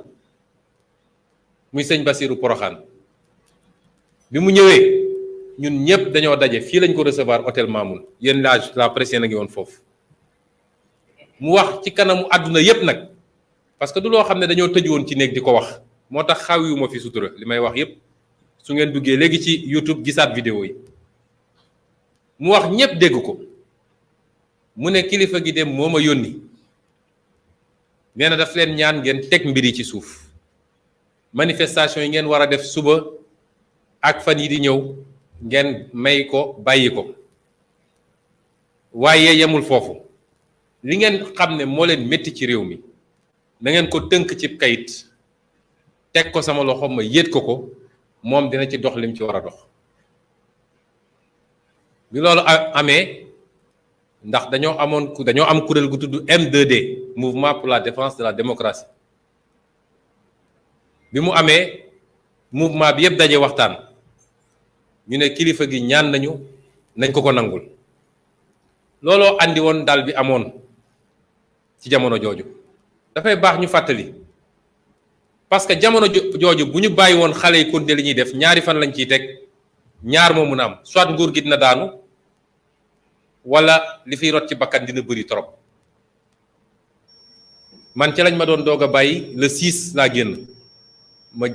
muy sëñ Basiiru Poroxaan bi mu ñëwee ñun ñëpp dañoo daje fii lañ ko recevoir hôtel Mamoun yéen la presse a ngi woon foofu mu wax ci kanamu àdduna yépp nag parce que du loo xam ne dañoo tëj woon ci néeg di ko wax moo tax xawiwuma fi sutura li may wax yépp su ngeen duggee léegi ci YouTube gisaat vidéo yi mu wax ñépp dégg ko mu ne kilifa gi dem moo ma yónni nee na daf leen ñaan ngeen teg mbir yi ci suuf manifestation yi ngeen war a def suba ak fan yi di ñëw ngeen may ko bàyyi ko waaye yemul foofu li ngeen xam ne moo leen métti ci réew mi na ngeen ko tënk ci kayit teg ko sama loxo ma yéet ko moom dina ci dox lim ci war a dox bi loolu amee ndax dañoo am kuréel gu tudd M2D mouvement pour la défense de la démocratie bi mu amee mouvement bi yëpp daje waxtaan ñu ne kilifa gi ñaan nañ ko nangul looloo andi woon dal bi amoon ci jamono jooju dafay baax ñu fàttali parce que jamono jooju bu ñu bàyyi woon xale yi continuer li ñuy def ñaari fan lañ ciy teg ñaar moo mun a am soit nguur gi dina daanu wala li fiy rot ci bakkan dina bëri trop man ca lañ ma doon doog a bàyyi le 6 laa génn ma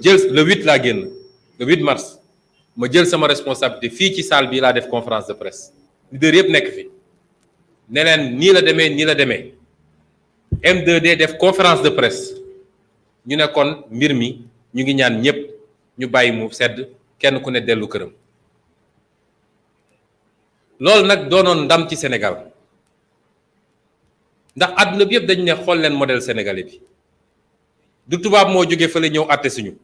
jël le 8 laa génn le 8 mars ma jël sama responsabilité fii ci salle bi laa def conférence de presse leader yëpp nekk fi ne leen nii la demee M2D def conférence de presse ñu ne kon mbir mi ñu ngi ñaan ñëpp ñu bàyyi mu sedd kenn ku ne dellu këram loolu nag doonoon ndam ci Sénégal ndax àdduna bi yëpp dañu ne xool leen modèle sénégalais bi du tubaab moo jógee fële ñëw àtte suñu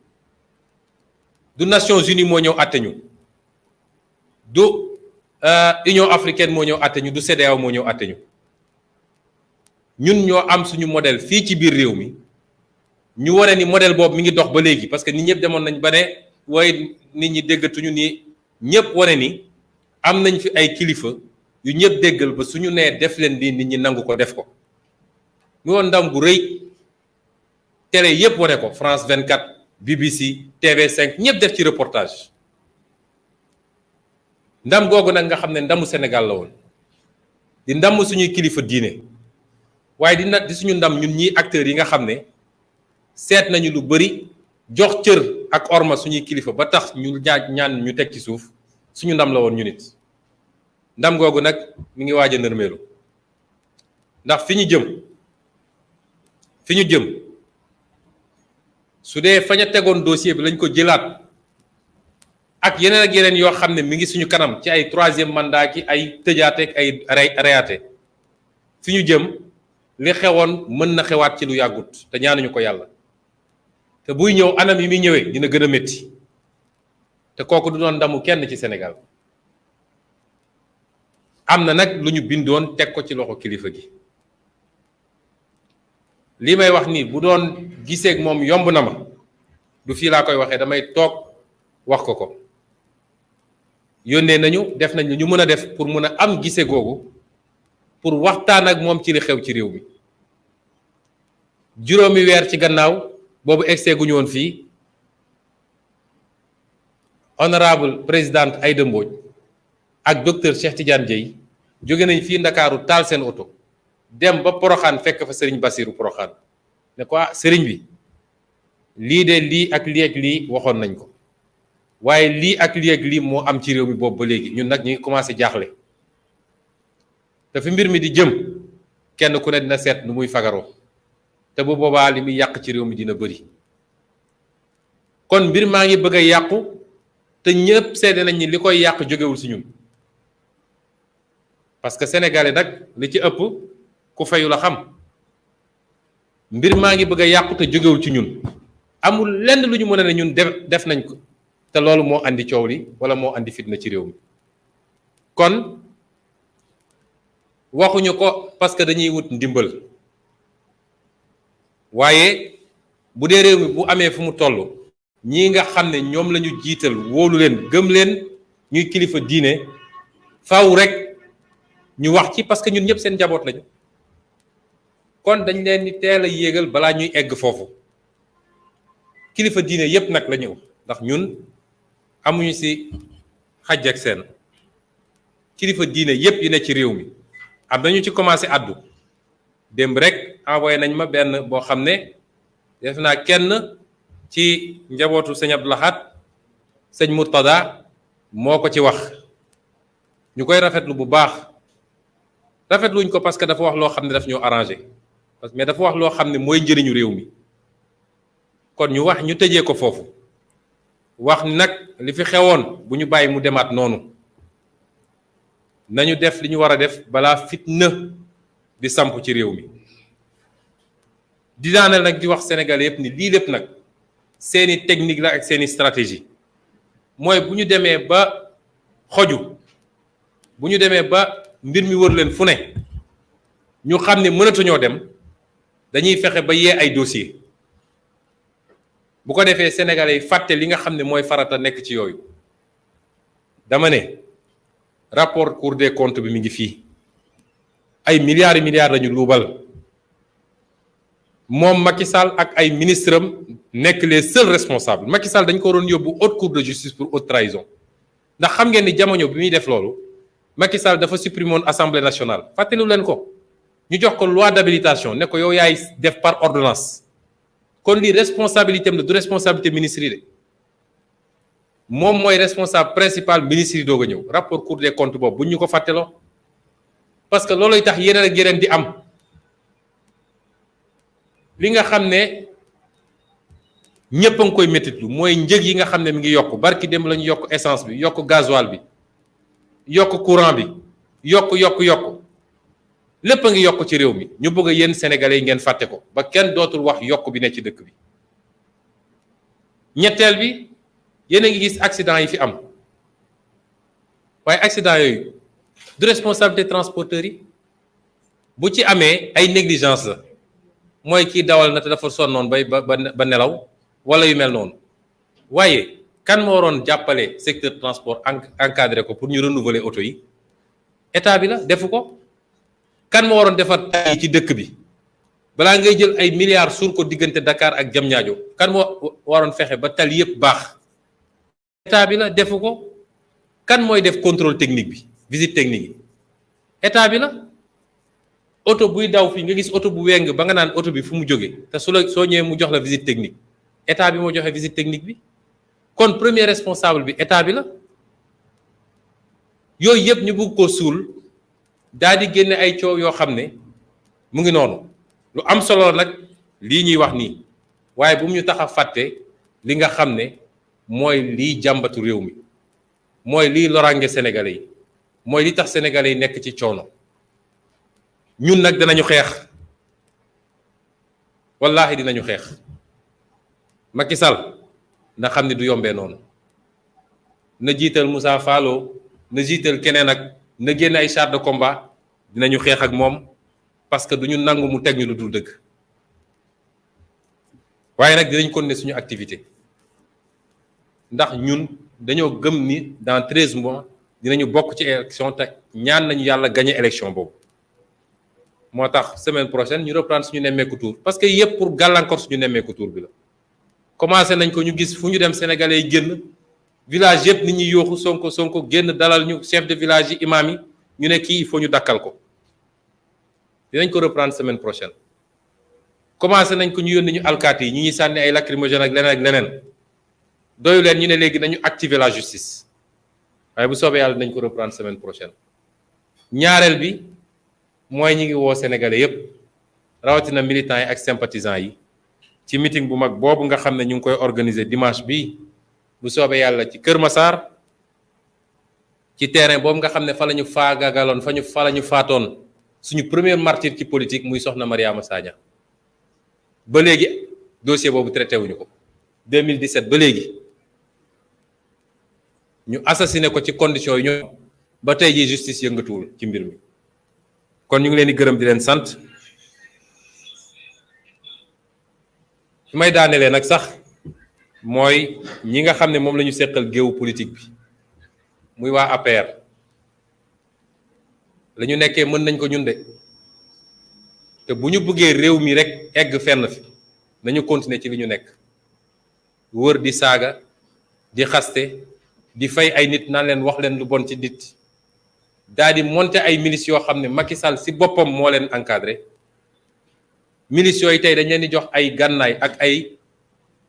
du Nations Unies moo ñëw àtte ñu du Union africaine moo ñëw àtte ñu du CEDEAO moo ñëw àtte ñu ñun ñoo am suñu modèle fii ci biir réew mi ñu wane ni modèle boobu mi ngi dox ba léegi parce que nit ñëpp demoon nañ ba ne waaye nit ñi déggatuñu ni ñëpp wane ni am nañ fi ay kilifa yu ñëpp déggal ba suñu nee def leen di nit ñi nangu ko def ko mu woon ndam bu rëy télé yëpp wane ko France 24 BBC TV5 ñëpp def ci reportage ndam googu nag nga xam ne ndamu Sénégal la woon di ndam suñuy kilifa diine waaye di suñu ndam ñun ñii acteurs yi nga xam ne seet nañu lu bari jox cër ak orma suñuy kilifa ba tax ñu ñaan ñu teg ci suuf suñu ndam la woon ñu nit ndam googu nag mi ngi waaj a nërmeelu ndax fi ñu jëm su dee fañ a tegoon dossier bi lañ ko jëlaat ak yeneen yoo xam ne mi ngi suñu kanam ci ay troisième mandat ki ay tëjaate ak ay reyaate fi ñu jëm li xewoon mën na xewaat ci lu yàggut te ñaanuñu ko yàlla te buy ñëw anam yi muy ñëwee dina gën a métti te kooku du doon ndamu kenn ci Sénégal am na nag lu ñu bindoon teg ko ci loxo kilifa gi lii may wax nii bu doon giseek moom yomb na ma du fii laa koy waxee damay toog wax ko yónnee nañu def nañ ñu mën a def pour mën a am gise googu pour waxtaan ak moom ci li xew ci réew mi juróomi weer ci gannaaw boobu egsee gu ñu woon fii honorable présidente Aïda Mbodj ak docteur Cheikh Tidiane Dièye jóge nañ fii Ndakaaru taal seen oto dem ba Poroxaan fekk fa Serigne Bassirou Poroxaan ne ko Serigne bi lii de lii ak lii waxoon nañ ko waaye lii ak lii moo am ci réew mi boobu ba léegi ñun nag ñu ngi commencé jaaxle te fi mbir mi di jëm kenn ku ne dina seet nu muy fagaroo te bu boobaa li muy yàq ci réew mi dina bëri kon mbir maa ngi bëgg a yàqu te ñëpp seede nañ ni li koy yàq jógewul si ñun parce que sénégalais nag li ci ëpp ku fayu la xam mbir maa ngi bëgg a yàqu te jógewul ci ñun amul lenn lu ñu mën a ne ñun def nañ ko te loolu moo andi coow li wala moo andi fitna ci réew mi kon waxuñu ko parce que dañuy wut ndimbal waaye bu dee réew mi bu amee fu mu toll ñii nga xam ne ñoom la ñu jiital wóolu leen gëm leen ñuy kilifa diine faaw rek ñu wax ci parce que ñun ñëpp seen njaboot lañu kon dañ leen di teel a yéegal balaa ñuy egg foofu kilifa diine yépp nag la ñëw ndax ñun amuñu ci xaj ak seen kilifa diine yépp yi ne ci réew mi am nañu ci commencé addu démb rek envoyé nañ ma benn boo xam ne def naa kenn ci njabootu sëñ Abdou Lahad sëñ Murtada moo ko ci wax ñu koy rafetlu bu baax rafetluñ ko parce que dafa wax loo xam ne daf ñoo arrangé mais dafa wax loo xam ne mooy njëriñu réew mi kon ñu wax ñu tëjee ko foofu wax nag li fi xewoon bu ñu bàyyi mu demaat noonu nañu def li ñu war a def balaa fitna di samp ci réew mi di daaneel nag di wax Sénégalais yëpp ni lii lépp nag seeni technique la ak seeni stratégie mooy bu ñu demee ba xoju bu ñu demee ba mbir mi wër leen fu ne ñu xam ne mënatuñoo dem dañuy fexe ba yee ay dossier bu ko defee Sénégalais yi fàtte li nga xam ne mooy farata nekk ci yooyu dama ne rapport Cour des comptes bi mi ngi fii ay milliards et milliards lañu luubal moom Macky Sall ak ay ministres am nekk les seuls responsables Macky Sall dañ ko waroon yóbbu haute cour de justice pour haute trahison ndax xam ngeen ni jamono bi muy def loolu Macky Sall dafa supprimer woon assemblée nationale fàttelu leen ko ñu jox ko loi d'habilitation ne ko yow yaay def par ordonnance kon lii responsabilité am la du responsabilité ministre yi de moom mooy responsable principal ministre yi doog a ñëw rapport Cour des comptes boobu bu ñu ko fàtteloo parce que looluy tax yeneen ak yeneen di am li nga xam ne ñëpp a ngi koy méttitlu mooy njëg yi nga xam ne mi ngi yokk barki dem la ñu yokk essence bi yokk gasoil bi yokk courant bi yokk lépp a ngi yokk ci réew mi ñu bëgg a yéen sénégalais yi ngeen fàtte ko ba kenn dootul wax yokk bi ne ci dëkk bi ñetteel bi yéen a ngi gis accident yi fi am waaye accident yooyu du responsabilité transporteurs yi bu ci amee ay négligence la mooy kii dawal na te dafa sonnoon ba nelaw wala yu mel noonu waaye kan moo waroon jàppale secteur transport encadré ko pour ñu renouveler oto yi état bi la defu ko kan moo waroon defar tali ci dëkk bi balaa ngay jël ay milliards suur ko diggante Dakar ak Diamniadio kan moo waroon fexe ba tali yëpp baax état bi la defu ko kan mooy def contrôle technique bi visite technique yi état bi la oto buy daw fii nga gis oto bu weng ba nga naan oto bi fu mu jógee te soo ñëwee mu jox la visite technique état bi moo joxe visite technique bi kon premier responsable bi état bi la yooyu yëpp ñu bëgg ko suul daal di génne ay coow yoo xam ne mu ngi noonu lu am solo nag lii ñuy wax nii waaye bu mu ñu tax a fàtte li nga xam ne mooy liy jàmbatu réew mi mooy liy loraange sénégalais yi mooy li tax sénégalais yi nekk ci coono ñun nag dinañu xeex wallaahi dinañu xeex Macky Sall na xam ne du yombee noonu na jiital Moussa Fallo na jiital keneen ak na génn ay chars de combat dinañu xeex ak moom parce que duñu nangu mu teg ñu lu dul dëgg waaye nag dinañ continuer suñu activité ndax ñun dañoo gëm ni dans 13 mois dinañu bokk ci élection te ñaan nañu yàlla gagner élection boobu moo tax semaine prochaine ñu reprendre suñu nemmeeku tour parce que yëpp pour gàllankoor suñu nemmeeku tour bi la commencé nañ ko ñu gis fu ñu dem sénégalais yi génn village yëpp nit ñi yooxu sonko génn dalal ñu chef de village yi imam yi ñu ne kii il faut ñu dakkal ko dinañ ko reprendre semaine prochaine commencé nañ ko ñu yónni ñu alkaati yi ñu ñuy sànni ay lacrymogène ak leneen doyu leen ñu ne léegi nañu activer la justice waaye bu soobee yàlla dinañ ko reprendre semaine prochaine ñaareel bi mooy ñi ngi woo sénégalais yépp rawatina militants yi ak sympathisants yi ci meeting bu mag boobu nga xam ne ñu ngi koy organiser dimanche bi bu soobee yàlla ci Kër Massar ci terrain boobu nga xam ne fa la ñu faagagaloon fa la ñu faatoon suñu premier martyr ci politique muy soxna Mariama Sagna ba léegi dossier boobu traité wuñu ko 2017 ba léegi ñu assassiné ko ci conditions yi ñoo ba tey jii justice yëngatuwul ci mbir mi kon ñu ngi leen di gërëm di leen sant fi may daanelee nag sax mooy ñi nga xam ne moom la ñu seqal géewu politique bi muy waa APR la ñu nekkee mën nañ ko ñun de te bu ñu bëggee réew mi rek egg fenn fi nañu continuer ci li ñu nekk wër di saaga di xaste di fay ay nit naan leen wax leen lu bon ci nit daal di monter ay milices yoo xam ne Macky Sall si boppam moo leen encadré milices yooyu tey dañ leen di jox ay gànnaay ak ay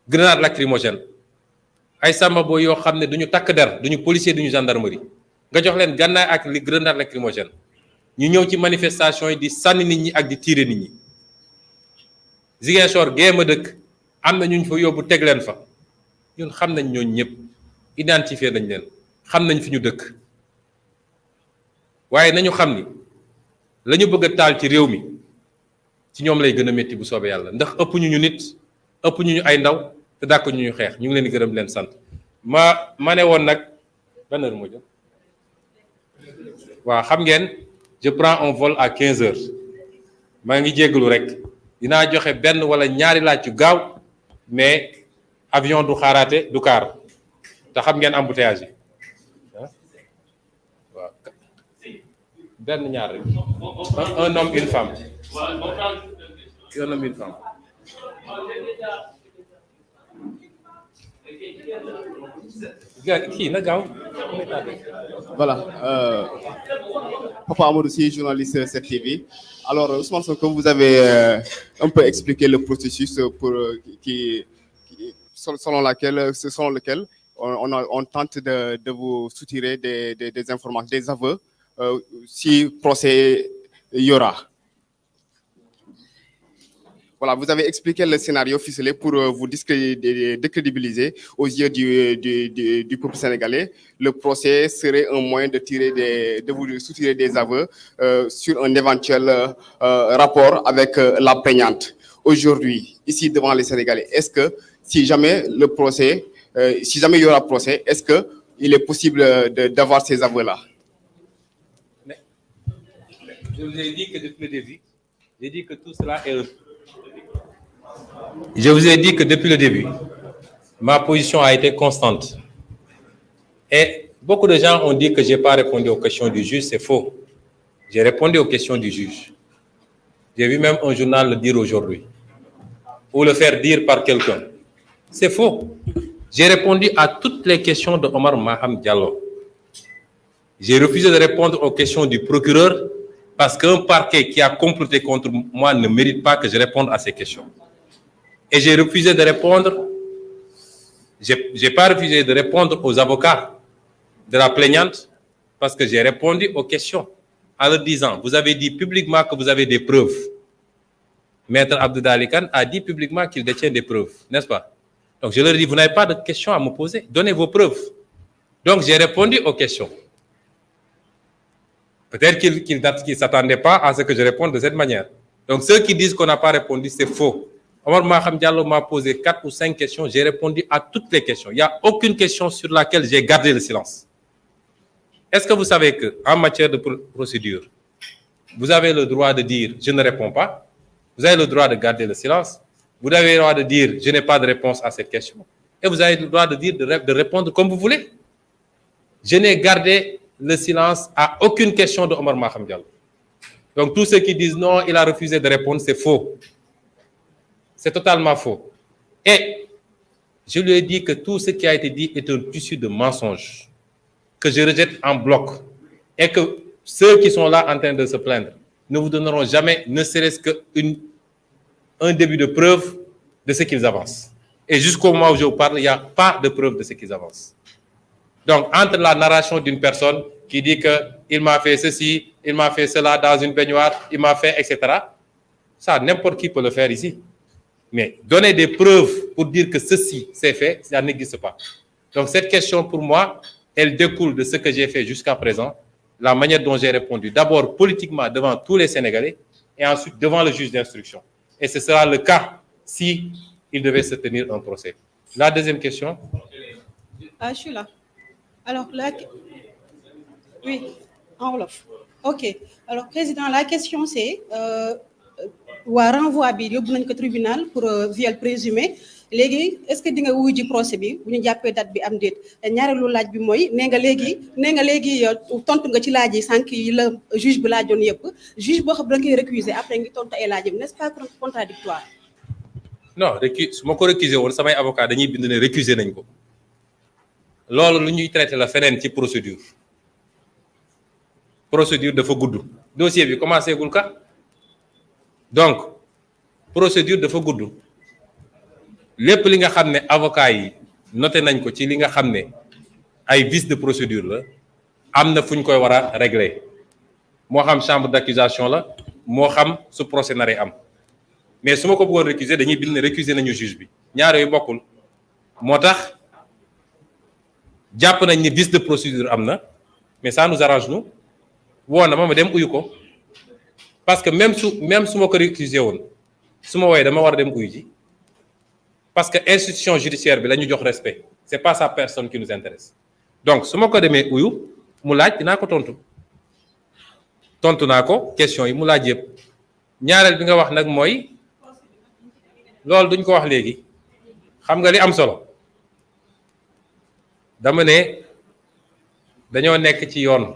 grenade lacrymogène ay sambabo yoo xam ne duñu takk der duñu policier duñu gendarmerie nga jox leen gànnaay ak li grenade lacrymogène ñu ñëw ci manifestation yi di sànni nit ñi ak di tirer nit ñi Ziguinchor géem a dëkk am na ñu fa yóbbu teg leen fa ñun xam nañ ñooñu ñëpp identifier nañ leen xam nañ fi ñu dëkk waaye nañu xam ni la ñu bëgg a taal ci réew mi ci ñoom lay gën a métti bu soobee yàlla ndax ëpp ñu nit ëpp ñu ay ndaw te dàkk ñu xeex ñu ngi leen di gërëm leen sant ma ne woon nag ban heure moo jot waaw xam ngeen je prends un vol à 15 heures maa ngi jéggalu rek dinaa joxe benn wala ñaari laaj yu gaaw mais avion du xaaraate du kaar te xam ngeen embouteillage yi waaw benn ñaar rek un homme une femme un homme une femme kii na gaaw voilà Papa Amadou Sy, journaliste 7TV. Alors Ousmane Sonko, vous avez un peu expliqué le processus pour selon lequel on tente de vous soutirer des informations, des aveux si procès il y aura. Voilà, vous avez expliqué le scénario ficelé pour vous décrédibiliser aux yeux du peuple sénégalais. Le procès serait un moyen de vous soutirer des aveux sur un éventuel rapport avec la plaignante. Aujourd'hui, ici devant les Sénégalais, est-ce que si jamais il y aura procès, est-ce qu'il est possible d'avoir ces aveux-là? Je vous ai dit que depuis le début, j'ai dit que tout cela est... Je vous ai dit que depuis le début, ma position a été constante. Et beaucoup de gens ont dit que je n'ai pas répondu aux questions du juge. C'est faux. J'ai répondu aux questions du juge. J'ai vu même un journal le dire aujourd'hui. Ou le faire dire par quelqu'un. C'est faux. J'ai répondu à toutes les questions de Omar Maham Diallo. J'ai refusé de répondre aux questions du procureur parce qu'un parquet qui a comploté contre moi ne mérite pas que je réponde à ces questions. Et j'ai refusé de répondre, j'ai pas refusé de répondre aux avocats de la plaignante parce que j'ai répondu aux questions en leur disant, vous avez dit publiquement que vous avez des preuves. Maître Abdoulaye Kane a dit publiquement qu'il détient des preuves, n'est-ce pas? Donc je leur ai dit, vous n'avez pas de questions à me poser, donnez vos preuves. Donc j'ai répondu aux questions. Peut-être qu'ils ne s'attendaient pas à ce que je réponde de cette manière. Donc ceux qui disent qu'on n'a pas répondu, c'est faux. Omar Maham Diallo m'a posé 4 ou 5 questions, j'ai répondu à toutes les questions. Il n'y a aucune question sur laquelle j'ai gardé le silence. Est-ce que vous savez qu'en matière de procédure, vous avez le droit de dire « je ne réponds pas », vous avez le droit de garder le silence, vous avez le droit de dire « je n'ai pas de réponse à cette question », et vous avez le droit de dire de répondre comme vous voulez. Je n'ai gardé le silence à aucune question de Omar Maham Diallo. Donc tous ceux qui disent « non, il a refusé de répondre », c'est faux. C'est totalement faux. Et je lui ai dit que tout ce qui a été dit est un tissu de mensonges, que je rejette en bloc, et que ceux qui sont là en train de se plaindre ne vous donneront jamais, ne serait-ce qu'un début de preuve de ce qu'ils avancent. Et jusqu'au moment où je vous parle, il n'y a pas de preuve de ce qu'ils avancent. Donc, entre la narration d'une personne qui dit qu'il m'a fait ceci, il m'a fait cela dans une baignoire, il m'a fait, etc., ça, n'importe qui peut le faire ici. Mais donner des preuves pour dire que ceci s'est fait, ça n'existe pas. Donc cette question pour moi, elle découle de ce que j'ai fait jusqu'à présent, la manière dont j'ai répondu, d'abord politiquement devant tous les Sénégalais et ensuite devant le juge d'instruction. Et ce sera le cas si il devait se tenir un procès. La deuxième question. Ah, je suis là. Alors, oui, en wolof. Ok. Alors, Président, la question c'est waa renvoi bi yóbbu nañ ko tribunal pour viol présumé léegi est-ce que di nga wuyu ji procès bi bu ñu jàppee date bi am déet ñaareelu laaj bi mooy nee nga léegi tontu nga ci laaj yi sànq yi la juge bi laajoon yëpp juge boo xam da nga koy récuser après ngi tontu ay laajam n'est-ce pas contradictoire non su ma ko récuser woon samay avocat dañuy bind ne récuser nañ ko loolu lu ñuy traité la feneen ci procédure dafa gudd dossier bi commencé gul ka donc procédure dafa gudd lépp li nga xam ne avocat yi noté nañ ko ci li nga xam ne ay vices de procédure la am na fu ñu koy war a régler moo xam chambre d'accusation la moo xam su procès naree am mais su ma ko bëggoon récuser dañuy bind ne récuser nañu juge bi ñaar yooyu bokkul moo tax jàpp nañ ni vice de procédure am na mais ça nous arrange nous woo na ma dem uyu ko parce que même su ma ko récuser woon su ma wooyee dama war a dem uyu ji parce que institution judiciaire bi la ñu jox respect c'est pas sa personne qui nous intéresse donc su ma ko demee uyu mu laaj dinaa ko tontu naa ko question yi mu laaj yëpp ñaareel bi nga wax nag mooy loolu duñ ko wax léegi xam nga li am solo dama ne dañoo nekk ci yoon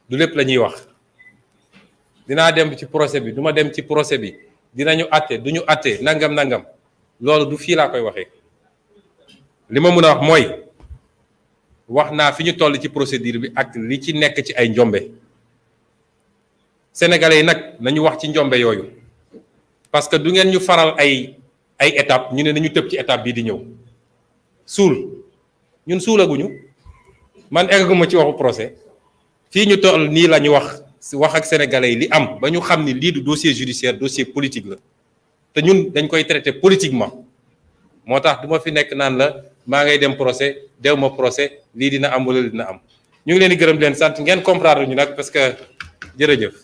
du lépp la ñuy wax dinaa dem ci procès bi duma dem ci procès bi dinañu àtte duñu àtte nangam loolu du fii laa koy waxee li ma mën a wax mooy wax naa fi ñu toll ci procédure bi ak li ci nekk ci ay njombe sénégalais yi nag nañu wax ci njombe yooyu parce que du ngeen ñu faral ay étape ñu ne nañu tëb ci étape bii di ñëw ñun suulaguñu man egguma ci waxu procès fii ñu toll nii la ñu wax ak sénégalais yi li am ba ñu xam ni lii du dossier judiciaire dossier politique la te ñun dañ koy traiter politiquement moo tax du ma fi nekk naan la maa ngay dem procès dew ma procès lii dina am wala dina am ñu ngi leen di gërëm leen sant ngeen comprendre ñu nag parce que jërëjëf